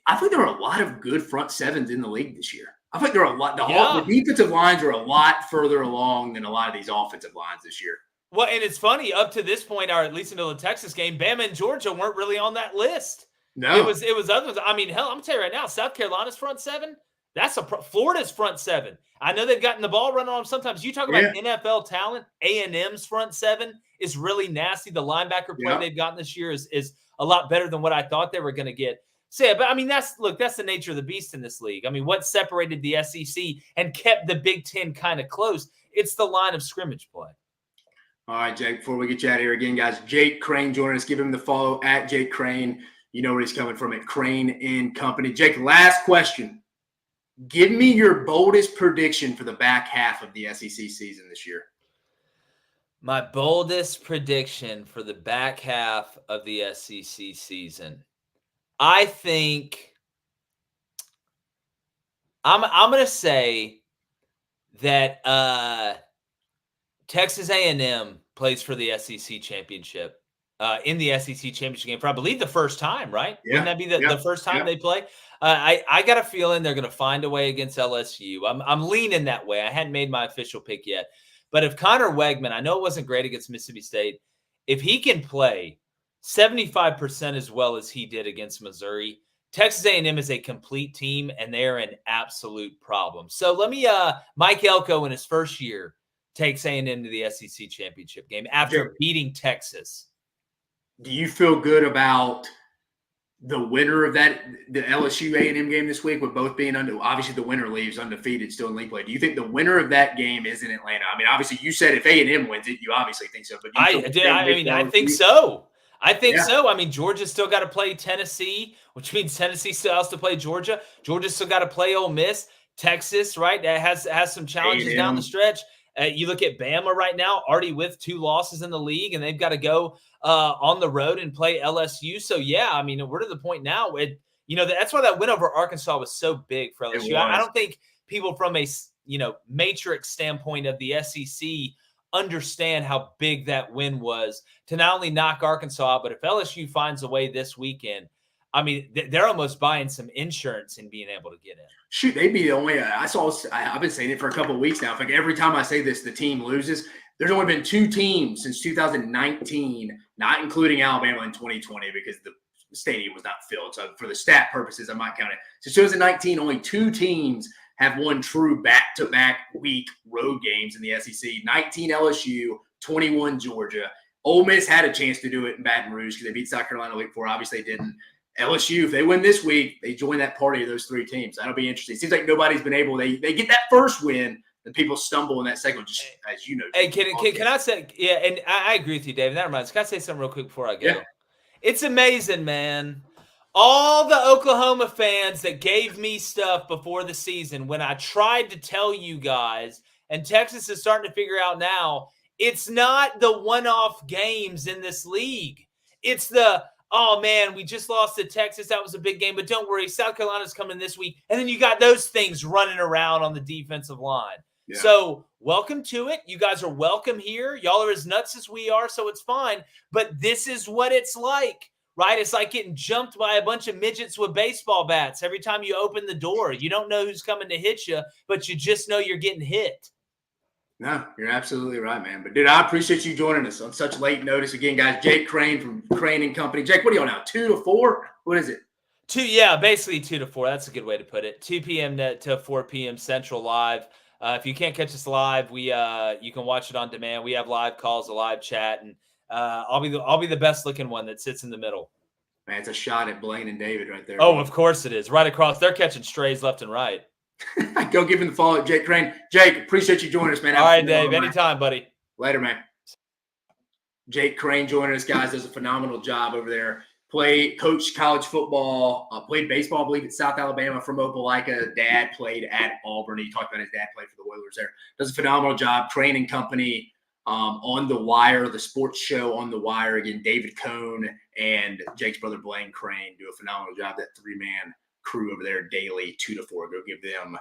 I think there are a lot of good front sevens in the league this year. I think there are a lot. The defensive lines are a lot further along than a lot of these offensive lines this year. Well, and it's funny, up to this point, or at least until the Texas game, Bama and Georgia weren't really on that list. No. It was others. I mean, hell, I'm telling you right now, South Carolina's front seven, that's Florida's front seven. I know they've gotten the ball run on them sometimes. You talk about NFL talent, A&M's front seven is really nasty. The linebacker play they've gotten this year is a lot better than what I thought they were going to get. So, yeah, but I mean, that's the nature of the beast in this league. I mean, what separated the SEC and kept the Big Ten kind of close? It's the line of scrimmage play. All right, Jake, before we get you out of here again, guys, Jake Crain joining us. Give him the follow at Jake Crain. You know where he's coming from at Crain and Company. Jake, last question. Give me your boldest prediction for the back half of the SEC season this year. My boldest prediction for the back half of the SEC season. I think I'm going to say that Texas A&M plays for the SEC championship. In the SEC championship game for, I believe, the first time, right? Yeah. Wouldn't that be the first time they play? I got a feeling they're going to find a way against LSU. I'm leaning that way. I hadn't made my official pick yet. But if Connor Wegman, I know it wasn't great against Mississippi State, if he can play 75% as well as he did against Missouri, Texas A&M is a complete team, and they're an absolute problem. So let me Mike Elko in his first year takes A&M to the SEC championship game after beating Texas. Do you feel good about the winner of the LSU A&M game this week with both being obviously the winner leaves undefeated still in league play? Do you think the winner of that game is in Atlanta? I mean, obviously you said if A&M wins it, you obviously think so. But I think so. I think so. I mean, Georgia's still got to play Tennessee, which means Tennessee still has to play Georgia. Georgia's still got to play Ole Miss. Texas, right, that has some challenges down the stretch. You look at Bama right now, already with 2 losses in the league, and they've got to go on the road and play LSU. So, yeah, I mean, we're to the point now. That's why that win over Arkansas was so big for LSU. I don't think people from a matrix standpoint of the SEC understand how big that win was to not only knock Arkansas out, but if LSU finds a way this weekend, I mean, they're almost buying some insurance and being able to get in. Shoot, they'd be the only. I've been saying it for a couple of weeks now. Like every time I say this, the team loses. There's only been 2 teams since 2019, not including Alabama in 2020 because the stadium was not filled. So for the stat purposes, I might count it. Since 2019, only 2 teams have won true back-to-back week road games in the SEC. 19 LSU, 21 Georgia. Ole Miss had a chance to do it in Baton Rouge because they beat South Carolina the week before. Obviously, they didn't. LSU, if they win this week, they join that party of those 3 teams. That'll be interesting. It seems like nobody's been able. They get that first win, and people stumble in that second, just as you know. Hey, can I say, yeah, and I agree with you, David. That reminds me. Can I say something real quick before I go? Yeah. It's amazing, man. All the Oklahoma fans that gave me stuff before the season when I tried to tell you guys, and Texas is starting to figure out now, it's not the one-off games in this league. It's oh, man, we just lost to Texas. That was a big game. But don't worry, South Carolina's coming this week. And then you got those things running around on the defensive line. Yeah. So welcome to it. You guys are welcome here. Y'all are as nuts as we are, so it's fine. But this is what it's like, right? It's like getting jumped by a bunch of midgets with baseball bats every time you open the door. You don't know who's coming to hit you, but you just know you're getting hit. No, you're absolutely right, man. But, dude, I appreciate you joining us on such late notice. Again, guys, Jake Crain from Crain and Company. Jake, what are you on now, 2 to 4? What is it? Basically 2 to 4. That's a good way to put it. 2 p.m. to 4 p.m. Central live. If you can't catch us live, you can watch it on demand. We have live calls, a live chat, and I'll be the best-looking one that sits in the middle. Man, it's a shot at Blaine and David right there. Oh, of course it is. Right across. They're catching strays left and right. Go give him the follow, Jake Crain. Jake, appreciate you joining us, man. All right, Dave. Anytime, buddy. Later, man. Jake Crain joining us, guys. Does a phenomenal job over there. Coached college football, played baseball, I believe, at South Alabama from Opelika. Dad played at Auburn. He talked about his dad played for the Oilers there. Does a phenomenal job. Crain and Company. on The Wire, the sports show On the Wire. Again, David Cohn and Jake's brother Blaine Crain do a phenomenal job. That 3-man crew over there daily, 2 to 4. Go give them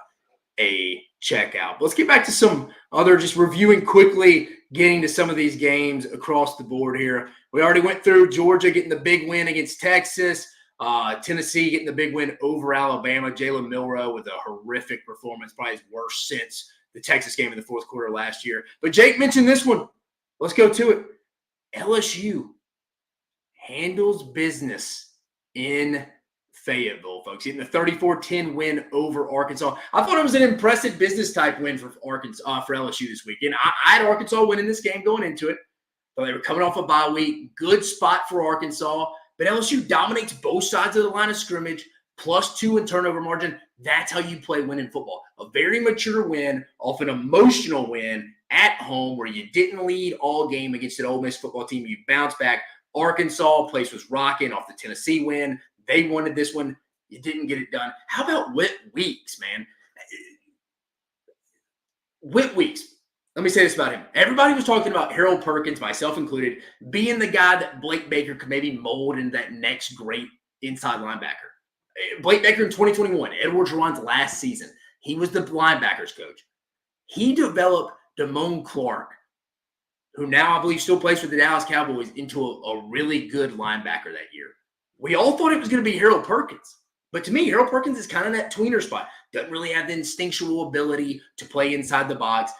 a check out. But let's get back to some other, just reviewing quickly, getting to some of these games across the board here. We already went through Georgia getting the big win against Texas. Tennessee getting the big win over Alabama. Jalen Milroe with a horrific performance, probably his worst since the Texas game in the fourth quarter last year. But Jake mentioned this one. Let's go to it. LSU handles business in Fayetteville, folks. Getting the 34-10 win over Arkansas. I thought it was an impressive business type win for Arkansas, for LSU this weekend. I had Arkansas winning this game going into it. But they were coming off a bye week. Good spot for Arkansas. But LSU dominates both sides of the line of scrimmage, +2 in turnover margin. That's how you play winning football. A very mature win, off an emotional win at home where you didn't lead all game against an Ole Miss football team. You bounce back. Arkansas, place was rocking off the Tennessee win. They wanted this one. You didn't get it done. How about Whit Weeks, man? Whit Weeks. Let me say this about him. Everybody was talking about Harold Perkins, myself included, being the guy that Blake Baker could maybe mold into that next great inside linebacker. Blake Baker in 2021, Edward Juwan's last season, he was the linebackers coach. He developed Damone Clark, who now I believe still plays for the Dallas Cowboys, into a really good linebacker that year. We all thought it was going to be Harold Perkins. But to me, Harold Perkins is kind of that tweener spot. Doesn't really have the instinctual ability to play inside the box.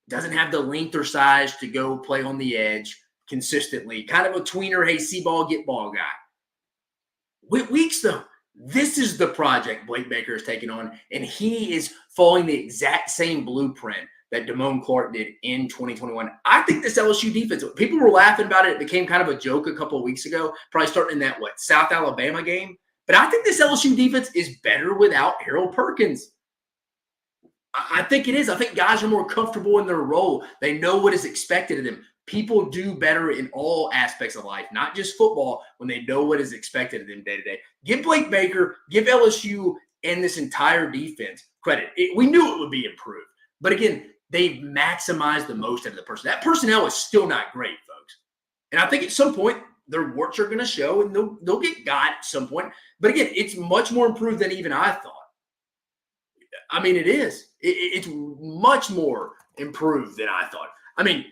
Doesn't have the length or size to go play on the edge consistently. Kind of a tweener, hey, see ball, get ball guy. Whit Weeks, though, this is the project Blake Baker is taking on, and he is following the exact same blueprint that Damone Clark did in 2021. I think this LSU defense, people were laughing about it. It became kind of a joke a couple of weeks ago, probably starting in that, South Alabama game. But I think this LSU defense is better without Harold Perkins. I think it is. I think guys are more comfortable in their role. They know what is expected of them. People do better in all aspects of life, not just football, when they know what is expected of them day to day. Give Blake Baker, give LSU and this entire defense credit. We knew it would be improved. But again, they've maximized the most out of the person. That personnel is still not great, folks. And I think at some point, their warts are going to show, and they'll get got at some point. But again, it's much more improved than even I thought. I mean, it is. It's much more improved than I thought. I mean,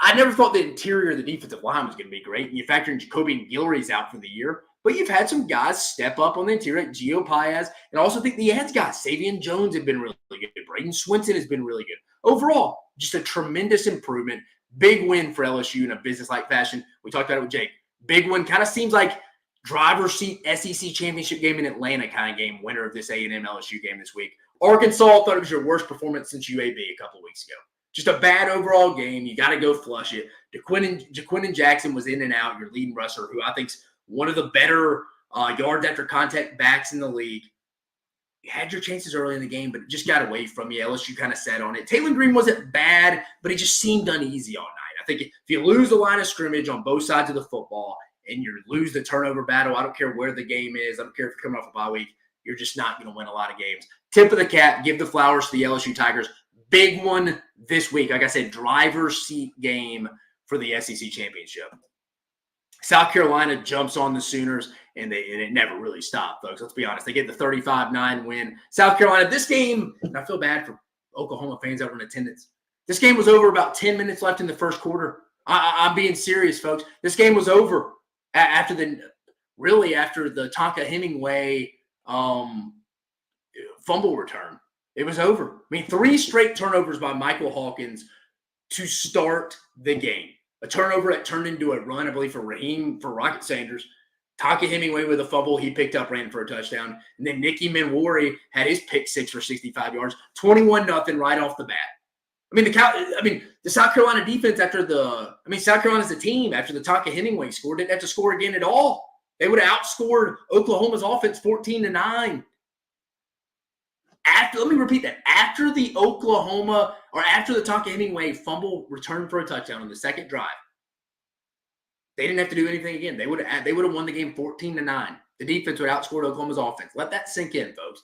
I never thought the interior of the defensive line was going to be great. And you factor in Jacoby and Guillory's out for the year. But you've had some guys step up on the interior, like Gio Paez. And I also think the edge guys, Savion Jones, have been really good. Braden Swinson has been really good. Overall, just a tremendous improvement. Big win for LSU in a business-like fashion. We talked about it with Jake. Big win. Kind of seems like driver's seat SEC championship game in Atlanta kind of game, winner of this A&M LSU game this week. Arkansas thought it was your worst performance since UAB a couple of weeks ago. Just a bad overall game. You got to go flush it. Jaquin Jackson was in and out, your leading rusher, who I think is one of the better yards after contact backs in the league. You had your chances early in the game, but it just got away from you. LSU kind of sat on it. Taylor Green wasn't bad, but he just seemed uneasy all night. I think if you lose the line of scrimmage on both sides of the football and you lose the turnover battle, I don't care where the game is. I don't care if you're coming off a bye week. You're just not going to win a lot of games. Tip of the cap, give the flowers to the LSU Tigers. Big one this week. Like I said, driver's seat game for the SEC championship. South Carolina jumps on the Sooners, and it never really stopped, folks. Let's be honest. They get the 35-9 win. South Carolina, this game, and I feel bad for Oklahoma fans that were in attendance. This game was over about 10 minutes left in the first quarter. I'm being serious, folks. This game was over after the Tonka Hemingway fumble return. It was over. I mean, 3 straight turnovers by Michael Hawkins to start the game. A turnover that turned into a run, I believe, for Rocket Sanders. Tonka Hemingway with a fumble he picked up, ran for a touchdown. And then Nicky Manwari had his pick 6 for 65 yards. 21-0 right off the bat. The South Carolina defense South Carolina's a team after the Tonka Hemingway score didn't have to score again at all. They would have outscored Oklahoma's offense 14-9. Let me repeat that. After the Tonka Hemingway fumble return for a touchdown on the second drive, they didn't have to do anything again. They would have won the game 14-9. The defense would have outscored Oklahoma's offense. Let that sink in, folks.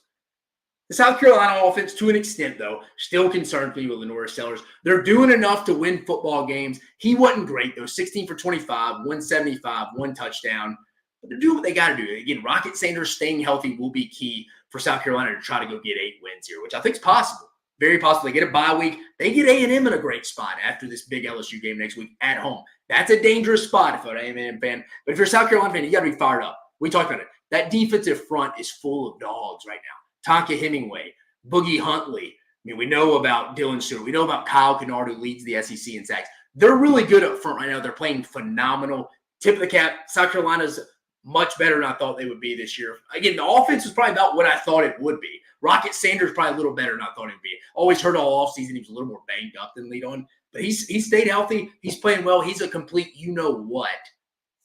The South Carolina offense, to an extent, though, still concerns me with Lenora Sellers. They're doing enough to win football games. He wasn't great, though. 16 for 25, 175, 1 touchdown. But they're doing what they got to do. Again, Rocket Sanders staying healthy will be key for South Carolina to try to go get 8 wins here, which I think is possible. Very possible. They get a bye week. They get A&M in a great spot after this big LSU game next week at home. That's a dangerous spot if you're an A&M fan. But if you're a South Carolina fan, you got to be fired up. We talked about it. That defensive front is full of dogs right now. Tonka Hemingway, Boogie Huntley. I mean, we know about Dylan Stewart. We know about Kyle Kennard, who leads the SEC in sacks. They're really good up front right now. They're playing phenomenal. Tip of the cap. South Carolina's much better than I thought they would be this year. Again, the offense was probably about what I thought it would be. Rocket Sanders probably a little better than I thought it would be. Always heard all offseason he was a little more banged up than lead on. But he stayed healthy. He's playing well. He's a complete you-know-what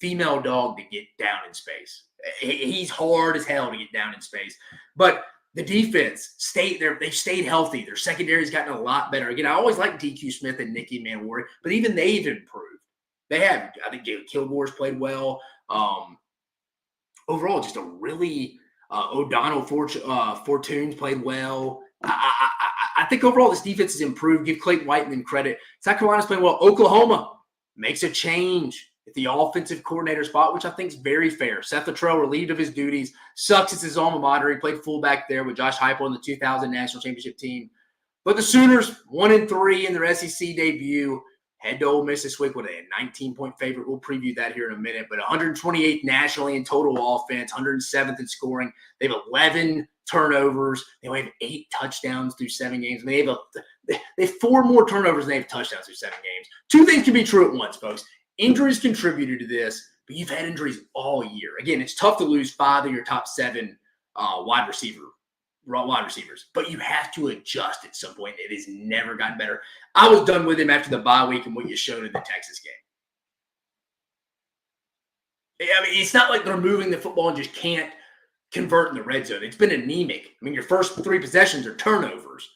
female dog to get down in space. He's hard as hell to get down in space. But the defense they've stayed healthy. Their secondary's gotten a lot better. Again, I always liked DQ Smith and Nikki Manwari, but even they've improved. They have. I think Jalen Kilgore's played well. Overall, just a really O'Donnell Fortune's played well. I think overall this defense has improved. Give Clayton Whiteman credit. South Carolina's playing well. Oklahoma makes a change at the offensive coordinator spot, which I think is very fair. Seth Luttrell relieved of his duties. Sucks it's his alma mater. He played fullback there with Josh Heupel in the 2000 National Championship team. But the Sooners, 1-3 in their SEC debut, head to Ole Miss this week with a 19-point favorite. We'll preview that here in a minute. But 128th nationally in total offense, 107th in scoring. They have 11 turnovers. They only have 8 touchdowns through 7 games. And they have 4 more turnovers than they have touchdowns through 7 games. 2 things can be true at once, folks. Injuries contributed to this, but you've had injuries all year. Again, it's tough to lose 5 of your top 7 wide receivers, but you have to adjust at some point. It has never gotten better. I was done with him after the bye week and what you showed in the Texas game. I mean, it's not like they're moving the football and just can't convert in the red zone. It's been anemic. I mean, your first 3 possessions are turnovers.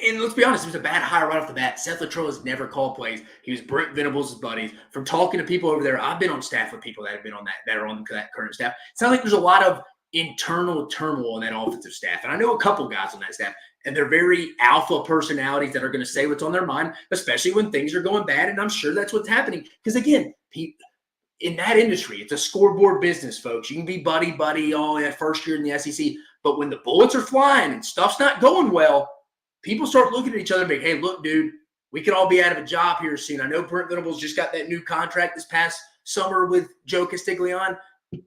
And let's be honest, it was a bad hire right off the bat. Seth Luttrell has never called plays. He was Brent Venables' buddies. From talking to people over there, I've been on staff with people that have been on that are on that current staff. It sounds like there's a lot of internal turmoil in that offensive staff. And I know a couple guys on that staff, and they're very alpha personalities that are going to say what's on their mind, especially when things are going bad. And I'm sure that's what's happening. Because again, in that industry, it's a scoreboard business, folks. You can be buddy all that first year in the SEC. But when the bullets are flying and stuff's not going well, people start looking at each other and be, hey, look, dude, we could all be out of a job here soon. I know Brent Venables just got that new contract this past summer with Joe Castiglione,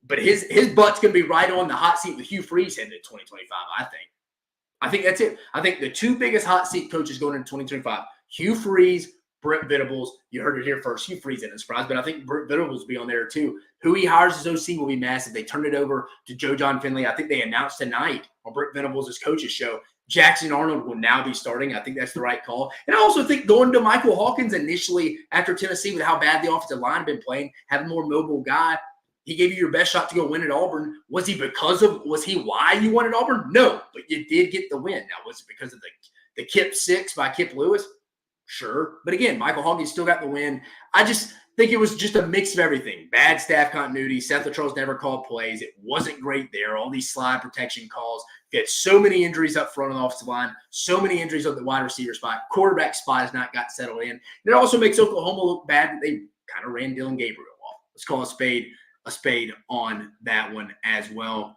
but his butt's going to be right on the hot seat with Hugh Freeze heading into 2025, I think. I think that's it. I think the 2 biggest hot seat coaches going into 2025, Hugh Freeze, Brent Venables. You heard it here first. Hugh Freeze isn't a surprise, but I think Brent Venables will be on there too. Who he hires as OC will be massive. They turned it over to Joe John Finley. I think they announced tonight on Brent Venables' coach's show, Jackson Arnold will now be starting. I think that's the right call. And I also think going to Michael Hawkins initially after Tennessee with how bad the offensive line had been playing, having a more mobile guy, he gave you your best shot to go win at Auburn. Was he why you wanted Auburn? No, but you did get the win. Now, was it because of the Kip 6 by Kip Lewis? Sure. But again, Michael Hawkins still got the win. I just think it was just a mix of everything. Bad staff continuity. Seth Luttrell's never called plays. It wasn't great there. All these slide protection calls. You had so many injuries up front on the offensive line, so many injuries on the wide receiver spot. Quarterback spot has not got settled in. And it also makes Oklahoma look bad that they kind of ran Dylan Gabriel off. Let's call a spade on that one as well.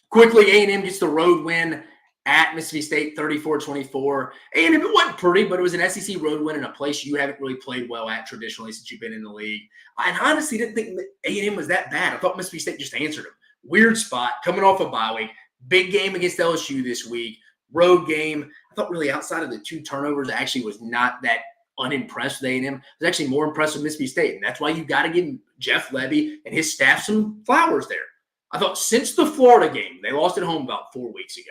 Quickly, A&M gets the road win at Mississippi State, 34-24. A&M, it wasn't pretty, but it was an SEC road win in a place you haven't really played well at traditionally since you've been in the league. I honestly didn't think A&M was that bad. I thought Mississippi State just answered them. Weird spot, coming off a bye week. Big game against LSU this week. Road game. I thought really outside of the 2 turnovers, I actually was not that unimpressed with A&M. I was actually more impressed with Mississippi State. And that's why you got to give Jeff Levy and his staff some flowers there. I thought since the Florida game, they lost at home about 4 weeks ago.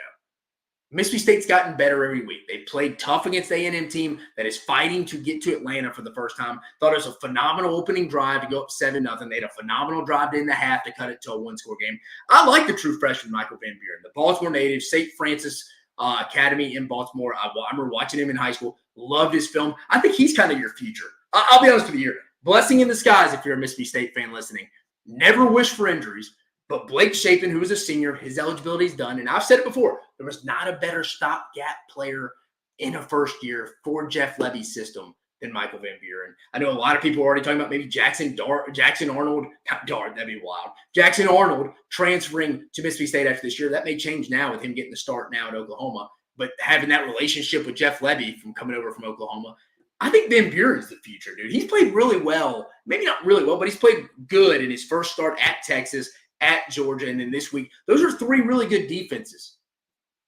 Mississippi State's gotten better every week. They played tough against the A&M team that is fighting to get to Atlanta for the first time. Thought it was a phenomenal opening drive to go up 7-0. They had a phenomenal drive in the half to cut it to a 1-score game. I like the true freshman Michael Van Buren, the Baltimore native, St. Francis Academy in Baltimore. I remember watching him in high school. Loved his film. I think he's kind of your future. I'll be honest with you here. Blessing in disguise if you're a Mississippi State fan listening. Never wish for injuries. But Blake Shapen, who is a senior, his eligibility is done. And I've said it before, there was not a better stopgap player in a first year for Jeff Levy's system than Michael Van Buren. I know a lot of people are already talking about maybe Jackson Arnold. That'd be wild. Jackson Arnold transferring to Mississippi State after this year. That may change now with him getting the start now at Oklahoma. But having that relationship with Jeff Levy from coming over from Oklahoma, I think Van Buren's the future, dude. He's played really well. Maybe not really well, but he's played good in his first start at Texas, at Georgia, and then this week. Those are 3 really good defenses.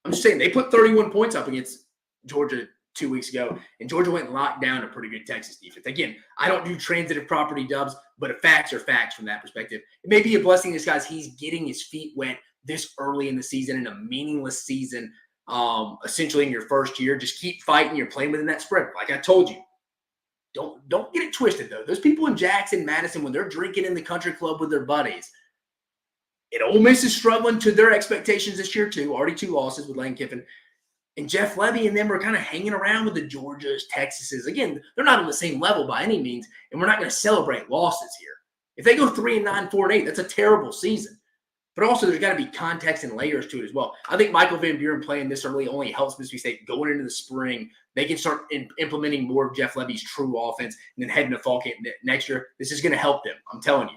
I'm just saying, they put 31 points up against Georgia 2 weeks ago, and Georgia went and locked down a pretty good Texas defense. Again, I don't do transitive property dubs, but facts are facts from that perspective. It may be a blessing in disguise. He's getting his feet wet this early in the season in a meaningless season, essentially in your first year. Just keep fighting. You're playing within that spread. Like I told you, don't get it twisted, though. Those people in Jackson, Madison, when they're drinking in the country club with their buddies, and Ole Miss is struggling to their expectations this year, too. Already 2 losses with Lane Kiffin. And Jeff Levy and them are kind of hanging around with the Georgias, Texases. Again, they're not on the same level by any means, and we're not going to celebrate losses here. If they go 3-9, 4-8, that's a terrible season. But also, there's got to be context and layers to it as well. I think Michael Van Buren playing this early only helps Mississippi State going into the spring. They can start implementing more of Jeff Levy's true offense, and then heading to fall camp next year. This is going to help them. I'm telling you.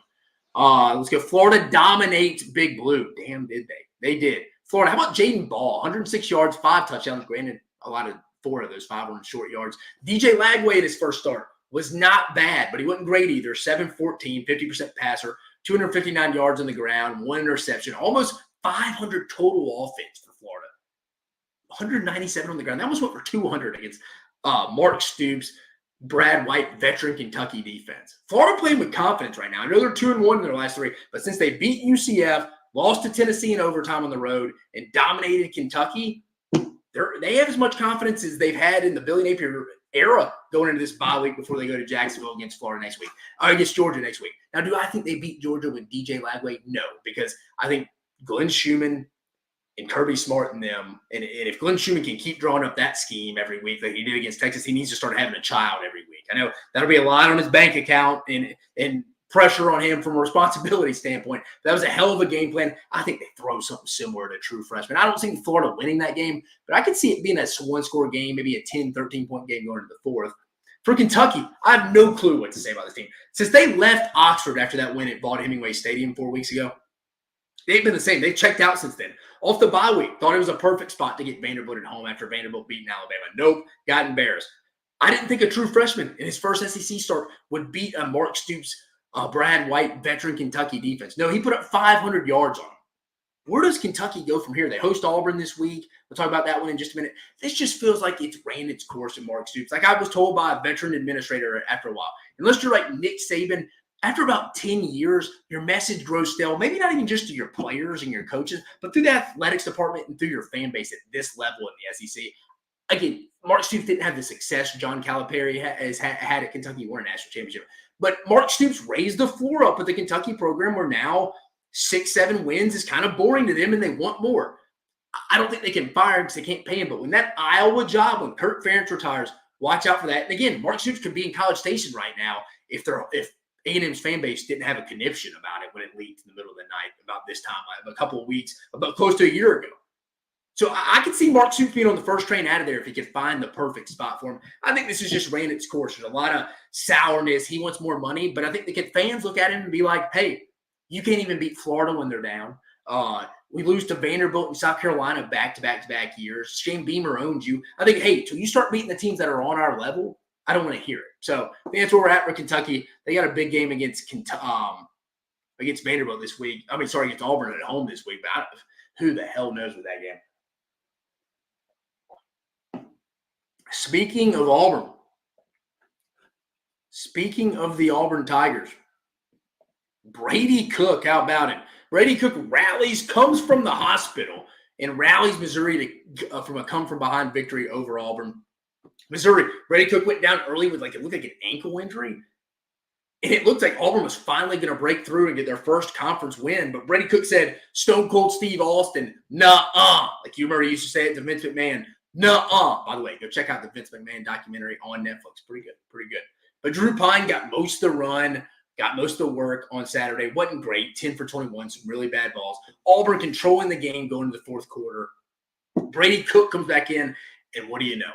Let's go. Florida dominates Big Blue. Damn, did they? They did. Florida, how about Jaden Ball? 106 yards, 5 touchdowns. Granted, a lot of 4 of those 5 were in short yards. DJ Lagway at his first start was not bad, but he wasn't great either. 7-14, 50% passer, 259 yards on the ground, 1 interception, almost 500 total offense for Florida. 197 on the ground. That almost went for 200 against Mark Stoops, Brad White, veteran Kentucky defense. Florida playing with confidence right now. I know they're 2-1 in their last 3, but since they beat UCF, lost to Tennessee in overtime on the road, and dominated Kentucky, they have as much confidence as they've had in the Billy Napier era going into this bye week before they go to Jacksonville against Florida next week, or against Georgia next week. Now, do I think they beat Georgia with DJ Lagway? No, because I think Glenn Schumann and Kirby Smart and them, and if Glenn Schumann can keep drawing up that scheme every week like he did against Texas, he needs to start having a child every week. I know that'll be a lot on his bank account and pressure on him from a responsibility standpoint. That was a hell of a game plan. I think they throw something similar to true freshman. I don't see Florida winning that game, but I could see it being a 1-score game, maybe a 10, 13-point game going into the 4th. For Kentucky, I have no clue what to say about this team. Since they left Oxford after that win at Vaught-Hemingway Stadium 4 weeks ago, they've been the same. They've checked out since then. Off the bye week, thought it was a perfect spot to get Vanderbilt at home after Vanderbilt beating Alabama. Nope, got embarrassed. I didn't think a true freshman in his first SEC start would beat a Mark Stoops, Brad White, veteran Kentucky defense. No, he put up 500 yards on them. Where does Kentucky go from here? They host Auburn this week. We'll talk about that one in just a minute. This just feels like it's ran its course in Mark Stoops. Like I was told by a veteran administrator after a while, unless you're like Nick Saban, after about 10 years, your message grows stale, maybe not even just to your players and your coaches, but through the athletics department and through your fan base at this level in the SEC. Again, Mark Stoops didn't have the success John Calipari has had at Kentucky. Won a national championship. But Mark Stoops raised the floor up with the Kentucky program where now 6-7 wins is kind of boring to them and they want more. I don't think they can fire him because they can't pay him. But when that Iowa job, when Kurt Ferentz retires, watch out for that. And again, Mark Stoops could be in College Station right now if A&M's fan base didn't have a conniption about it when it leaked in the middle of the night about this time, a couple of weeks, about close to a year ago. So I could see Mark Stoops being on the first train out of there if he could find the perfect spot for him. I think this has just ran its course. There's a lot of sourness. He wants more money, but I think the fans look at him and be like, hey, you can't even beat Florida when they're down. We lose to Vanderbilt and South Carolina back-to-back years. Shane Beamer owns you. I think, hey, till you start beating the teams that are on our level, I don't want to hear it. So I think that's where we're at for Kentucky. They got a big game against Vanderbilt this week. Against Auburn at home this week. But who the hell knows with that game? Speaking of Auburn, speaking of the Auburn Tigers, Brady Cook, how about it? Brady Cook comes from the hospital and rallies Missouri from a come-from-behind victory over Auburn. Missouri, Brady Cook went down early with it looked like an ankle injury. And it looked like Auburn was finally going to break through and get their first conference win. But Brady Cook said, Stone Cold Steve Austin, nuh-uh. Like you remember he used to say it to Vince McMahon, nuh-uh. By the way, go check out the Vince McMahon documentary on Netflix. Pretty good. But Drew Pine got most of the run. got most of the work on Saturday. Wasn't great. 10 for 21, some really bad balls. Auburn controlling the game going into the fourth quarter. Brady Cook comes back in, and what do you know?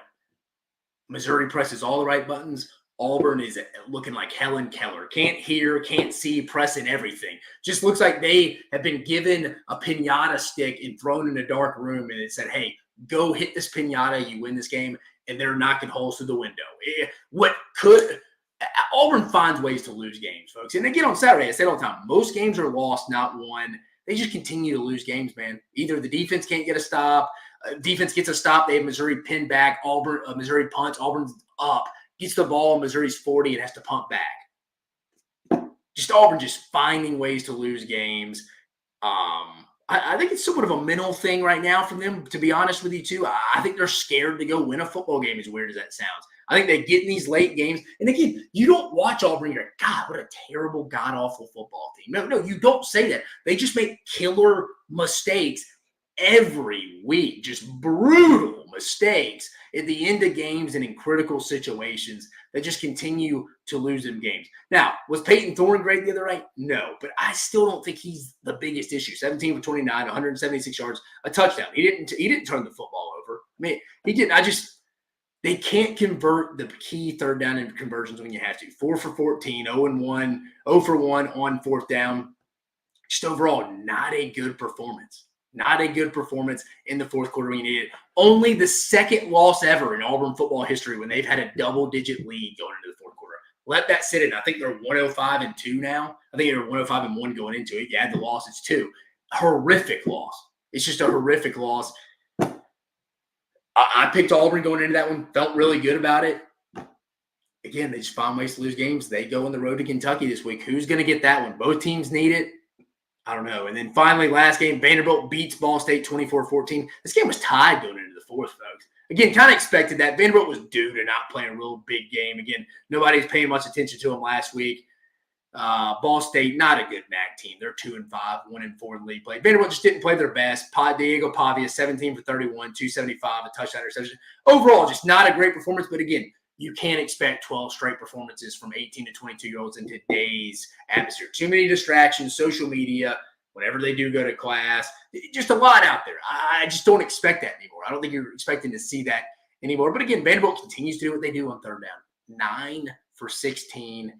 Missouri presses all the right buttons. Auburn is looking like Helen Keller. Can't hear, can't see, pressing everything. Just looks like they have been given a pinata stick and thrown in a dark room, and it said, hey, go hit this pinata, you win this game, and they're knocking holes through the window. Auburn finds ways to lose games, folks. And again, on Saturday, I said all the time, most games are lost, not won. They just continue to lose games, man. Either the defense can't get a stop, defense gets a stop, they have Missouri pinned back, Missouri punts, Auburn's up, gets the ball, Missouri's 40, and has to punt back. Just Auburn just finding ways to lose games. I think it's somewhat of a mental thing right now for them, to be honest with you, too. I think they're scared to go win a football game, as weird as that sounds. I think they get in these late games. And again, you don't watch Auburn, you're like, God, what a terrible, god-awful football team. No, you don't say that. They just make killer mistakes every week, just brutal mistakes at the end of games and in critical situations that just continue to lose them games. Now, was Peyton Thorne great the other night? No, but I still don't think he's the biggest issue. 17 for 29, 176 yards, a touchdown. He didn't turn the football over. I mean, he didn't. They can't convert the key third down in conversions when you have to. 4 for 14, 0-1, 0 for 1 on fourth down. Just overall, not a good performance. Not a good performance in the fourth quarter when you need it. Only the second loss ever in Auburn football history when they've had a double-digit lead going into the fourth quarter. Let that sit in. I think they're 105-2 now. I think they're 105-1 going into it. You add the loss, it's 2. Horrific loss. It's just a horrific loss. I picked Auburn going into that one. Felt really good about it. Again, they just find ways to lose games. They go on the road to Kentucky this week. Who's going to get that one? Both teams need it. I don't know. And then finally, last game, Vanderbilt beats Ball State 24-14. This game was tied going into the fourth, folks. Again, kind of expected that. Vanderbilt was due to not play a real big game. Again, nobody's paying much attention to them last week. Ball State, not a good MAC team. They're 2-5, 1-4 in league play. Vanderbilt just didn't play their best. Diego Pavia, 17 for 31, 275, a touchdown interception. Overall, just not a great performance. But again, you can't expect 12 straight performances from 18 to 22-year-olds in today's atmosphere. Too many distractions, social media, whenever they do go to class. Just a lot out there. I just don't expect that anymore. I don't think you're expecting to see that anymore. But again, Vanderbilt continues to do what they do on third down. 9 for 16.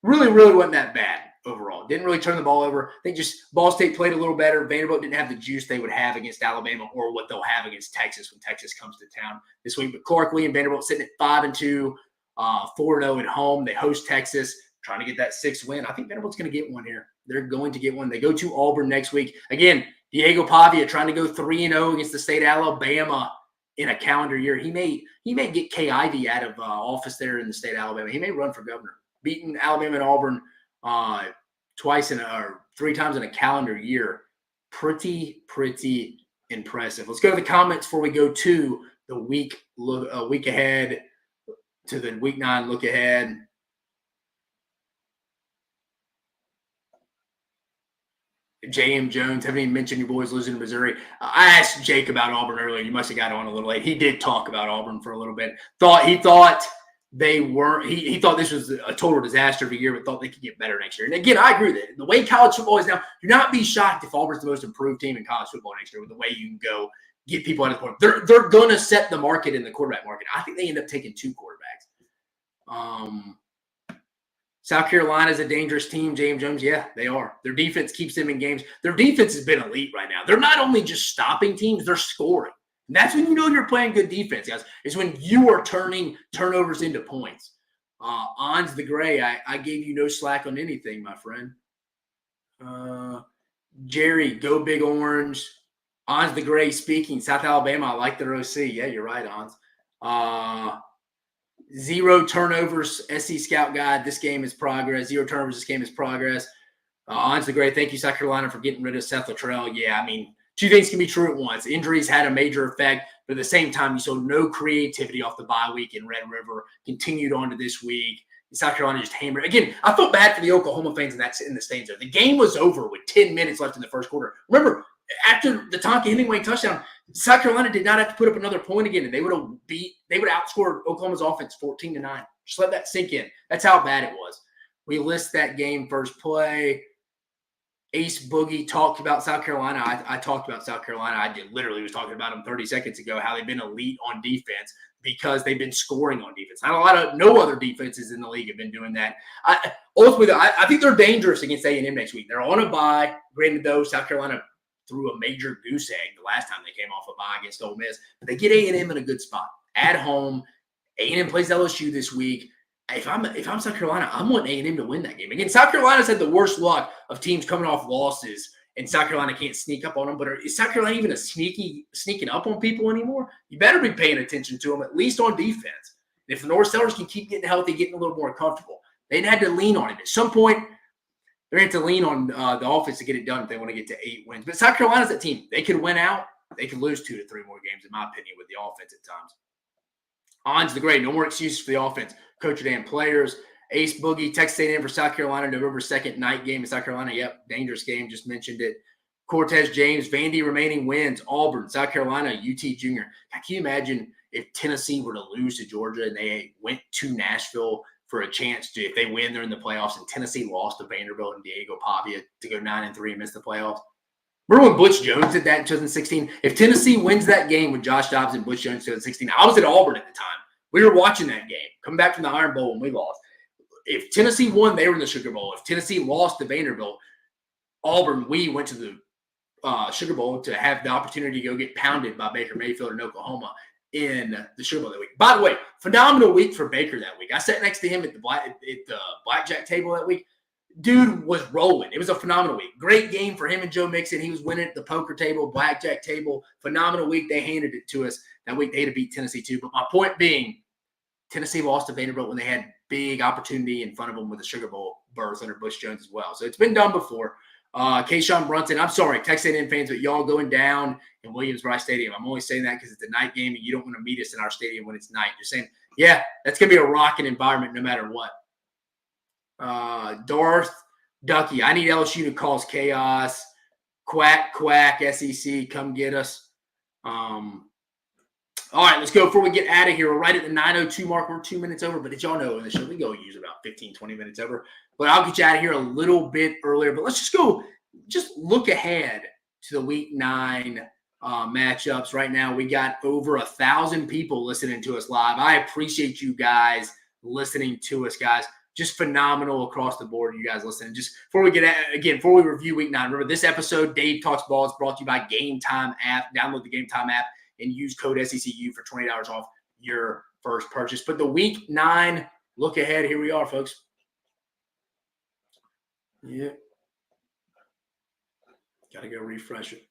Really wasn't that bad overall. Didn't really turn the ball over. I think just Ball State played a little better. Vanderbilt didn't have the juice they would have against Alabama or what they'll have against Texas when Texas comes to town this week. But Clark Lee and Vanderbilt sitting at 5-2, 4-0 at home. They host Texas, trying to get that 6th win. I think Vanderbilt's going to get one here. They're going to get one. They go to Auburn next week. Again, Diego Pavia trying to go 3-0 against the state of Alabama in a calendar year. He may get Kay Ivey out of office there in the state of Alabama. He may run for governor. Beating Alabama and Auburn three times in a calendar year. Pretty impressive. Let's go to the comments before we go to the week ahead, to the week 9 look ahead. J.M. Jones, haven't even mentioned your boys losing to Missouri. I asked Jake about Auburn earlier. You must have got on a little late. He did talk about Auburn for a little bit. He thought they weren't. He thought this was a total disaster of a year, but thought they could get better next year. And again, I agree with it. The way college football is now, do not be shocked if Auburn's the most improved team in college football next year with the way you can go get people out of the point. They're going to set the market in the quarterback market. I think they end up taking 2 quarterbacks. South Carolina's a dangerous team, James Jones. Yeah, they are. Their defense keeps them in games. Their defense has been elite right now. They're not only just stopping teams, they're scoring. And that's when you know you're playing good defense, guys. It's when you are turning turnovers into points. Ons the Gray, I gave you no slack on anything, my friend. Jerry, go Big Orange. Ons the Gray speaking. South Alabama, I like their OC. Yeah, you're right, Ons. 0 turnovers, SC Scout Guide. This game is progress. 0 turnovers, this game is progress. Ons the Gray, thank you, South Carolina, for getting rid of Seth Luttrell. Yeah, I mean, 2 things can be true at once. Injuries had a major effect, but at the same time, you saw no creativity off the bye week in Red River. Continued on to this week. South Carolina just hammered. Again, I felt bad for the Oklahoma fans in the stands there. The game was over with 10 minutes left in the first quarter. Remember, after the Tonka Hemingway touchdown, South Carolina did not have to put up another point again, and they would have outscored Oklahoma's offense 14-9. Just let that sink in. That's how bad it was. We list that game first play. Ace Boogie talked about South Carolina. I talked about South Carolina. Literally was talking about them 30 seconds ago, how they've been elite on defense because they've been scoring on defense. No other defenses in the league have been doing that. Ultimately, I think they're dangerous against A&M next week. They're on a bye. Granted, though, South Carolina threw a major goose egg the last time they came off a bye against Ole Miss. But they get A&M in a good spot. At home, A&M plays LSU this week. If I'm South Carolina, I'm wanting A&M to win that game. Again, South Carolina's had the worst luck of teams coming off losses, and South Carolina can't sneak up on them. But is South Carolina even sneaking up on people anymore? You better be paying attention to them, at least on defense. And if the North Sellers can keep getting healthy, getting a little more comfortable, they'd had to lean on it. At some point, they're going to have to lean on the offense to get it done if they want to get to 8 wins. But South Carolina's that team. They could win out. They could lose 2 to 3 more games, in my opinion, with the offense at times. On's the great. No more excuses for the offense. Coach and players. Ace Boogie, Texas A&M for South Carolina, November 2nd, night game in South Carolina. Yep, dangerous game. Just mentioned it. Cortez James, Vandy remaining wins. Auburn, South Carolina, UT Junior. Can you imagine if Tennessee were to lose to Georgia and they went to Nashville for a chance to, if they win, they're in the playoffs, and Tennessee lost to Vanderbilt and Diego Pavia to go 9-3 and miss the playoffs? Remember when Butch Jones did that in 2016? If Tennessee wins that game with Josh Dobbs and Butch Jones in 2016, I was at Auburn at the time. We were watching that game, coming back from the Iron Bowl when we lost. If Tennessee won, they were in the Sugar Bowl. If Tennessee lost to Vanderbilt, Auburn, we went to the Sugar Bowl to have the opportunity to go get pounded by Baker Mayfield in Oklahoma in the Sugar Bowl that week. By the way, phenomenal week for Baker that week. I sat next to him at the blackjack table that week. Dude was rolling. It was a phenomenal week. Great game for him and Joe Mixon. He was winning at the poker table, blackjack table. Phenomenal week. They handed it to us. That week they had to beat Tennessee too. But my point being, Tennessee lost to Vanderbilt when they had big opportunity in front of them with the Sugar Bowl berth under Butch Jones as well. So it's been done before. Kayshawn Brunson, I'm sorry, Texas A&M fans, but y'all going down in Williams-Brice Stadium. I'm only saying that because it's a night game and you don't want to meet us in our stadium when it's night. Just saying, yeah, that's going to be a rocking environment no matter what. Darth Ducky, I need LSU to cause chaos. Quack, quack, SEC, come get us. All right, let's go before we get out of here. We're right at the 9:02 mark. We're 2 minutes over, but as y'all know in the show, we go use about 15, 20 minutes over. But I'll get you out of here a little bit earlier. But let's just look ahead to the Week 9 matchups. Right now, we got over 1,000 people listening to us live. I appreciate you guys listening to us, guys. Just phenomenal across the board, you guys listening. Just before we review Week 9, remember this episode, Dave Talks Ball, is brought to you by Game Time app. Download the Game Time app and use code SECU for $20 off your first purchase. But the Week 9 look ahead, here we are, folks. Yeah. Got to go refresh it.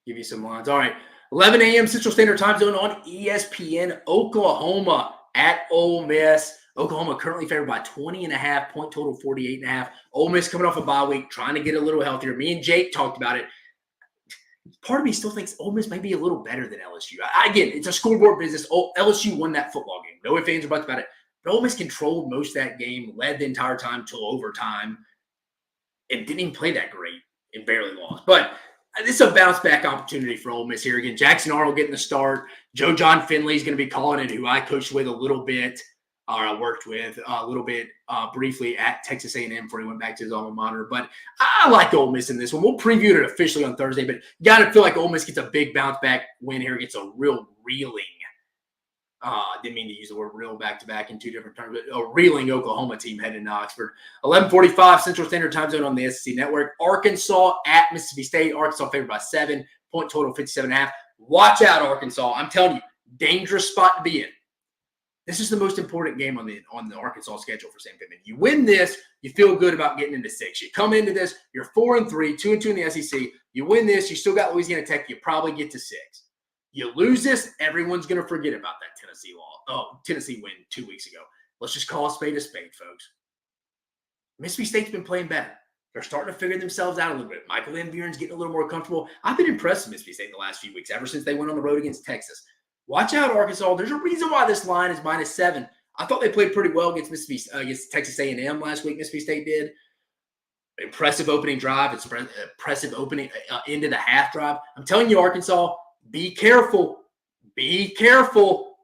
Give you some lines. All right. 11 a.m. Central Standard Time Zone on ESPN. Oklahoma at Ole Miss. Oklahoma currently favored by 20.5, point total 48.5. Ole Miss coming off a bye week, trying to get a little healthier. Me and Jake talked about it. Part of me still thinks Ole Miss might be a little better than LSU. Again, it's a scoreboard business. LSU won that football game. No ifs, ands, or buts about it. But Ole Miss controlled most of that game, led the entire time till overtime, and didn't even play that great and barely lost. But this is a bounce-back opportunity for Ole Miss here. Again, Jackson Arnold getting the start. Joe John Finley is going to be calling it, who I coached with a little bit. I worked with a little bit briefly at Texas A&M before he went back to his alma mater. But I like Ole Miss in this one. We'll preview it officially on Thursday, but you got to feel like Ole Miss gets a big bounce-back win here, gets a real reeling. Didn't mean to use the word real back-to-back in two different terms, but a reeling Oklahoma team heading to Oxford. 11:45 Central Standard Time Zone on the SEC Network. Arkansas at Mississippi State. Arkansas favored by 7, point total 57.5. Watch out, Arkansas. I'm telling you, dangerous spot to be in. This is the most important game on the Arkansas schedule for Sam Pittman. You win this, you feel good about getting into 6. You come into this, you're 4-3, 2-2 in the SEC. You win this, you still got Louisiana Tech. You probably get to 6. You lose this, everyone's going to forget about that Tennessee win 2 weeks ago. Let's just call a spade, folks. Mississippi State's been playing better. They're starting to figure themselves out a little bit. Michael Van Buren's getting a little more comfortable. I've been impressed with Mississippi State the last few weeks, ever since they went on the road against Texas. Watch out, Arkansas. There's a reason why this line is -7. I thought they played pretty well against Texas A&M last week. Mississippi State did. Impressive opening drive. It's impressive opening into the half drive. I'm telling you, Arkansas, be careful. Be careful.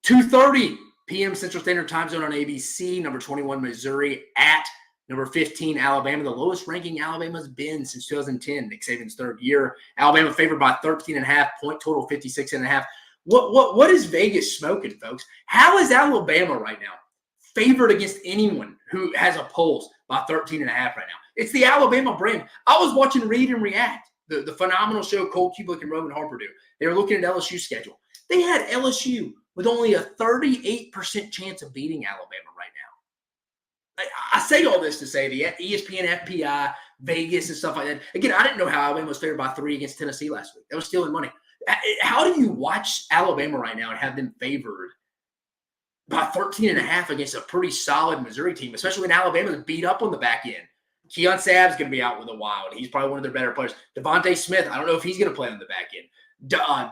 2:30 p.m. Central Standard Time Zone on ABC. Number 21, Missouri at number 15, Alabama. The lowest ranking Alabama's been since 2010, Nick Saban's third year. Alabama favored by 13.5, point total 56.5. What is Vegas smoking, folks? How is Alabama right now favored against anyone who has a pulse by 13.5 right now? It's the Alabama brand. I was watching Read and React, the phenomenal show Cole Kubelik and Roman Harper do. They were looking at LSU's schedule. They had LSU with only a 38% chance of beating Alabama right now. I say all this to say the ESPN, FPI, Vegas, and stuff like that. Again, I didn't know how Alabama was favored by 3 against Tennessee last week. That was stealing money. How do you watch Alabama right now and have them favored by 13.5 against a pretty solid Missouri team, especially when Alabama's beat up on the back end? Keon Sabb's going to be out with a Wild. He's probably one of their better players. Devontae Smith, I don't know if he's going to play on the back end.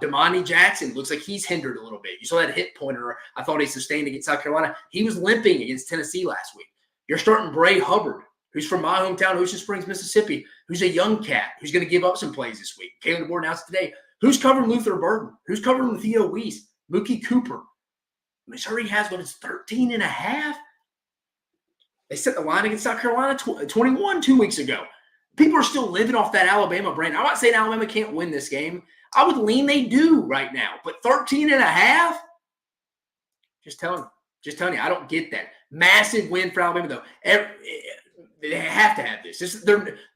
Damani Jackson looks like he's hindered a little bit. You saw that hit pointer I thought he sustained against South Carolina. He was limping against Tennessee last week. You're starting Bray Hubbard, who's from my hometown, Ocean Springs, Mississippi, who's a young cat who's going to give up some plays this week. Kalen DeBoer announced today. Who's covering Luther Burden? Who's covering Theo Weiss? Mookie Cooper. Missouri has what is 13.5. They set the line against South Carolina 21 2 weeks ago. People are still living off that Alabama brand. I'm not saying Alabama can't win this game. I would lean they do right now. But 13.5? Just telling you, I don't get that. Massive win for Alabama, though. They have to have this.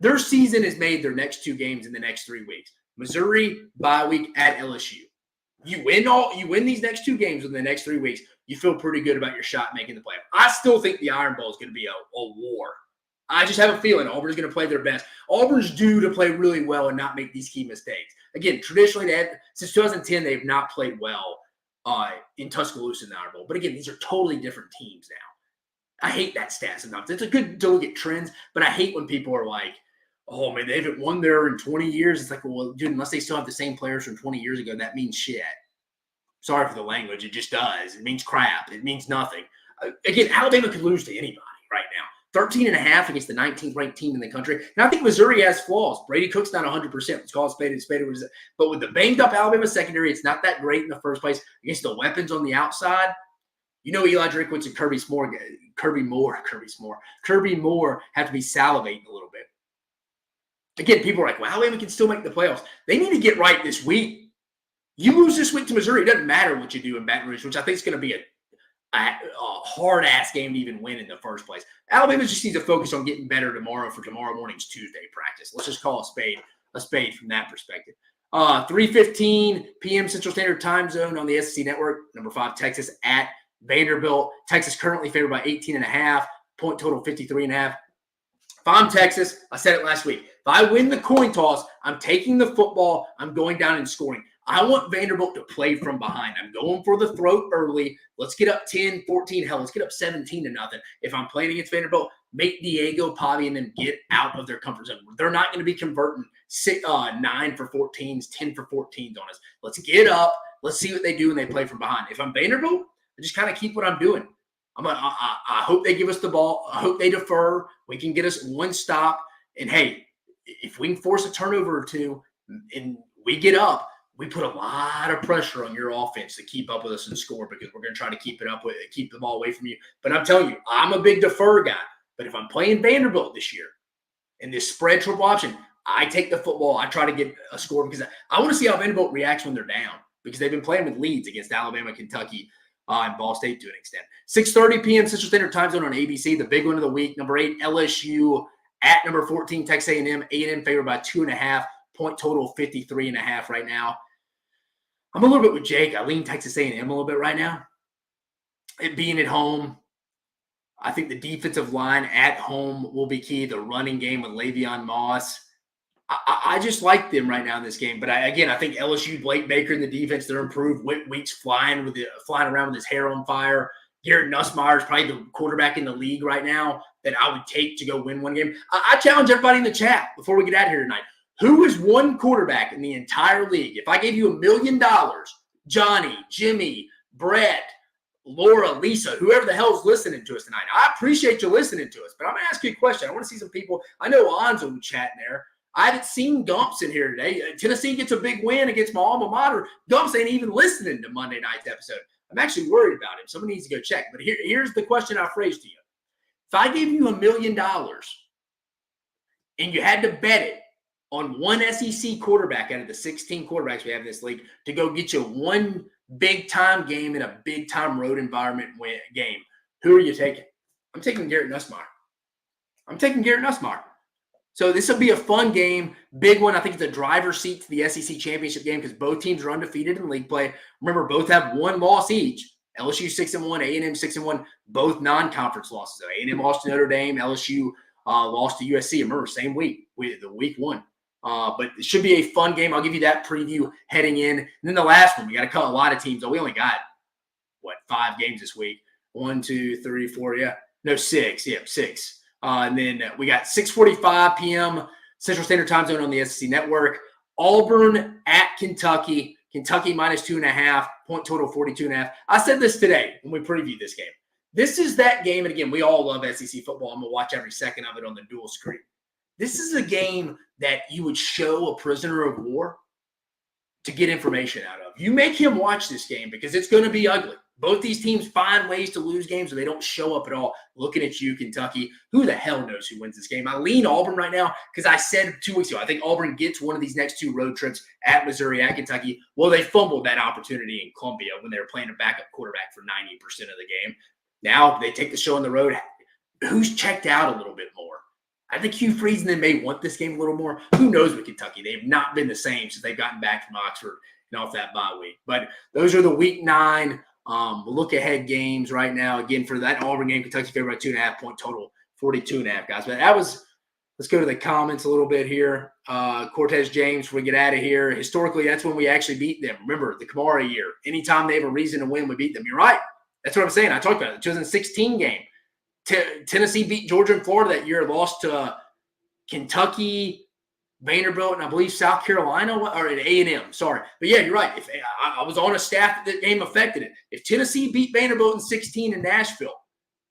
Their season is made their next 2 games in the next 3 weeks. Missouri, bye week at LSU. You win these next 2 games in the next 3 weeks, you feel pretty good about your shot making the playoff. I still think the Iron Bowl is going to be a war. I just have a feeling Auburn's going to play their best. Auburn's due to play really well and not make these key mistakes. Again, traditionally, since 2010, they've not played well in Tuscaloosa in the Iron Bowl. But again, these are totally different teams now. I hate that stat sometimes. It's a good to look at trends, but I hate when people are like, oh, man, they haven't won there in 20 years. It's like, well, dude, unless they still have the same players from 20 years ago, that means shit. Sorry for the language. It just does. It means crap. It means nothing. Again, Alabama could lose to anybody right now. 13.5 against the 19th ranked team in the country. And I think Missouri has flaws. Brady Cook's not 100%. Let's call it spade and spade. But with the banged up Alabama secondary, it's not that great in the first place. Against the weapons on the outside, you know Eli Drinkwitz and Kirby Moore have to be salivating a little bit. Again, people are like, well, Alabama can still make the playoffs. They need to get right this week. You lose this week to Missouri, it doesn't matter what you do in Baton Rouge, which I think is going to be a hard-ass game to even win in the first place. Alabama just needs to focus on getting better tomorrow for tomorrow morning's Tuesday practice. Let's just call a spade from that perspective. 3:15 p.m. Central Standard Time Zone on the SEC Network. Number 5, Texas at Vanderbilt. Texas currently favored by 18.5, point total 53.5. If I'm Texas, I said it last week, if I win the coin toss, I'm taking the football, I'm going down and scoring. I want Vanderbilt to play from behind. I'm going for the throat early. Let's get up 10, 14. Hell, let's get up 17-0. If I'm playing against Vanderbilt, make Diego, Pavi, and them get out of their comfort zone. They're not going to be converting 9 for 14s, 10 for 14s on us. Let's get up. Let's see what they do when they play from behind. If I'm Vanderbilt, I just kind of keep what I'm doing. I hope they give us the ball. I hope they defer. We can get us one stop. And, hey, if we can force a turnover or two and we get up, we put a lot of pressure on your offense to keep up with us and score because we're going to try to keep the ball away from you. But I'm telling you, I'm a big defer guy. But if I'm playing Vanderbilt this year in this spread triple option, I take the football. I try to get a score because I want to see how Vanderbilt reacts when they're down because they've been playing with leads against Alabama, Kentucky, and Ball State to an extent. 6:30 p.m. Central Standard Time Zone on ABC, the big one of the week. Number 8, LSU at number 14, Texas A&M. A&M favored by 2.5, point total 53.5 right now. I'm a little bit with Jake. I lean Texas A&M a little bit right now. It being at home, I think the defensive line at home will be key. The running game with Le'Veon Moss. I just like them right now in this game. But I think LSU, Blake Baker in the defense, they're improved. Wheat's flying around with his hair on fire. Garrett Nussmeier is probably the quarterback in the league right now that I would take to go win one game. I challenge everybody in the chat before we get out of here tonight. Who is one quarterback in the entire league? If I gave you $1 million, Johnny, Jimmy, Brett, Laura, Lisa, whoever the hell is listening to us tonight, I appreciate you listening to us, but I'm going to ask you a question. I want to see some people. I know Anzo chatting there. I haven't seen Gumps in here today. Tennessee gets a big win against my alma mater. Gumps ain't even listening to Monday night's episode. I'm actually worried about him. Someone needs to go check. But here's the question I phrased to you. If I gave you $1 million and you had to bet it on one SEC quarterback out of the 16 quarterbacks we have in this league to go get you one big-time game in a big-time road environment game, who are you taking? I'm taking Garrett Nussmeier. So this will be a fun game, big one. I think it's a driver's seat to the SEC championship game because both teams are undefeated in league play. Remember, both have one loss each. LSU 6-1, A&M 6-1, both non-conference losses. So A&M lost to Notre Dame, LSU lost to USC. Remember, same week, the week one. But it should be a fun game. I'll give you that preview heading in. And then the last one, we got to cut a lot of teams. We only got, 5 games this week? 1, 2, 3, 4, 6. Yeah, 6. And then we got 6:45 p.m. Central Standard Time Zone on the SEC Network. Auburn at Kentucky. Kentucky minus 2.5. Point total 42.5. I said this today when we previewed this game. This is that game. And again, we all love SEC football. I'm going to watch every second of it on the dual screen. This is a game that you would show a prisoner of war to get information out of. You make him watch this game because it's going to be ugly. Both these teams find ways to lose games, or they don't show up at all. Looking at you, Kentucky. Who the hell knows who wins this game? I lean Auburn right now because I said 2 weeks ago, I think Auburn gets one of these next 2 road trips at Missouri, at Kentucky. Well, they fumbled that opportunity in Columbia when they were playing a backup quarterback for 90% of the game. Now they take the show on the road. Who's checked out a little bit more? I think Hugh Freeze and them may want this game a little more. Who knows with Kentucky? They've not been the same since they've gotten back from Oxford and off that bye week. But those are the week 9 look-ahead games right now. Again, for that Auburn game, Kentucky favored by 2.5, point total 42.5, guys. But let's go to the comments a little bit here. Cortez James, before we get out of here. Historically, that's when we actually beat them. Remember, the Kamara year. Anytime they have a reason to win, we beat them. You're right. That's what I'm saying. I talked about it. The 2016 game. Tennessee beat Georgia and Florida that year, lost to Kentucky, Vanderbilt, and I believe South Carolina, or at A&M, sorry. But yeah, you're right. If I was on a staff that game affected it. If Tennessee beat Vanderbilt in 16 in Nashville,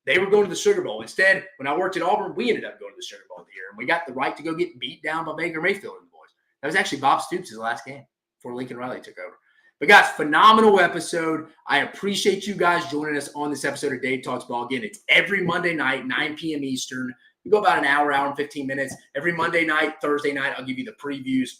they were going to the Sugar Bowl. Instead, when I worked at Auburn, we ended up going to the Sugar Bowl the year, and we got the right to go get beat down by Baker Mayfield and the boys. That was actually Bob Stoops' last game before Lincoln Riley took over. But guys, phenomenal episode. I appreciate you guys joining us on this episode of Dave Talks Ball. Again, it's every Monday night, 9 p.m. Eastern. We go about an hour and 15 minutes. Every Monday night, Thursday night, I'll give you the previews.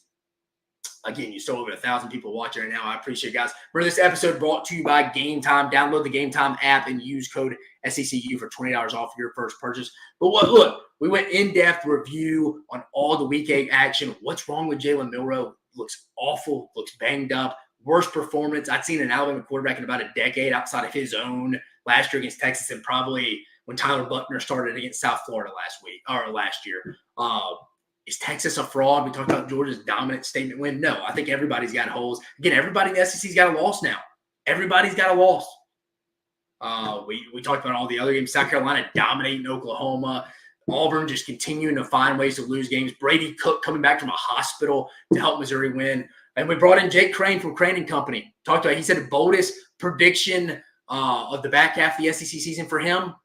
Again, you still over 1,000 people watching right now. I appreciate it, guys. Remember, this episode brought to you by Game Time. Download the Game Time app and use code SECU for $20 off your first purchase. But look, we went in-depth review on all the Week 8 action. What's wrong with Jalen Milroe? Looks awful. Looks banged up. Worst performance I'd seen an Alabama quarterback in about a decade outside of his own last year against Texas, and probably when Tyler Buckner started against South Florida last year. Is Texas a fraud? We talked about Georgia's dominant statement win. No, I think everybody's got holes. Again, everybody in the SEC's got a loss now. Everybody's got a loss. We talked about all the other games. South Carolina dominating Oklahoma. Auburn just continuing to find ways to lose games. Brady Cook coming back from a hospital to help Missouri win. And we brought in Jake Crain from Crain & Company. Talked about, he said the boldest prediction of the back half of the SEC season for him.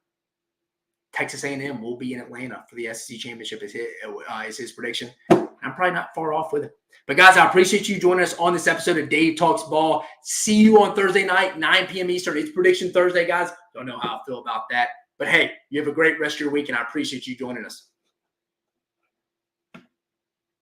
Texas A&M will be in Atlanta for the SEC championship is his prediction. I'm probably not far off with it. But guys, I appreciate you joining us on this episode of Dave Talks Ball. See you on Thursday night, 9 p.m. Eastern. It's Prediction Thursday, guys. Don't know how I feel about that. But hey, you have a great rest of your week, and I appreciate you joining us.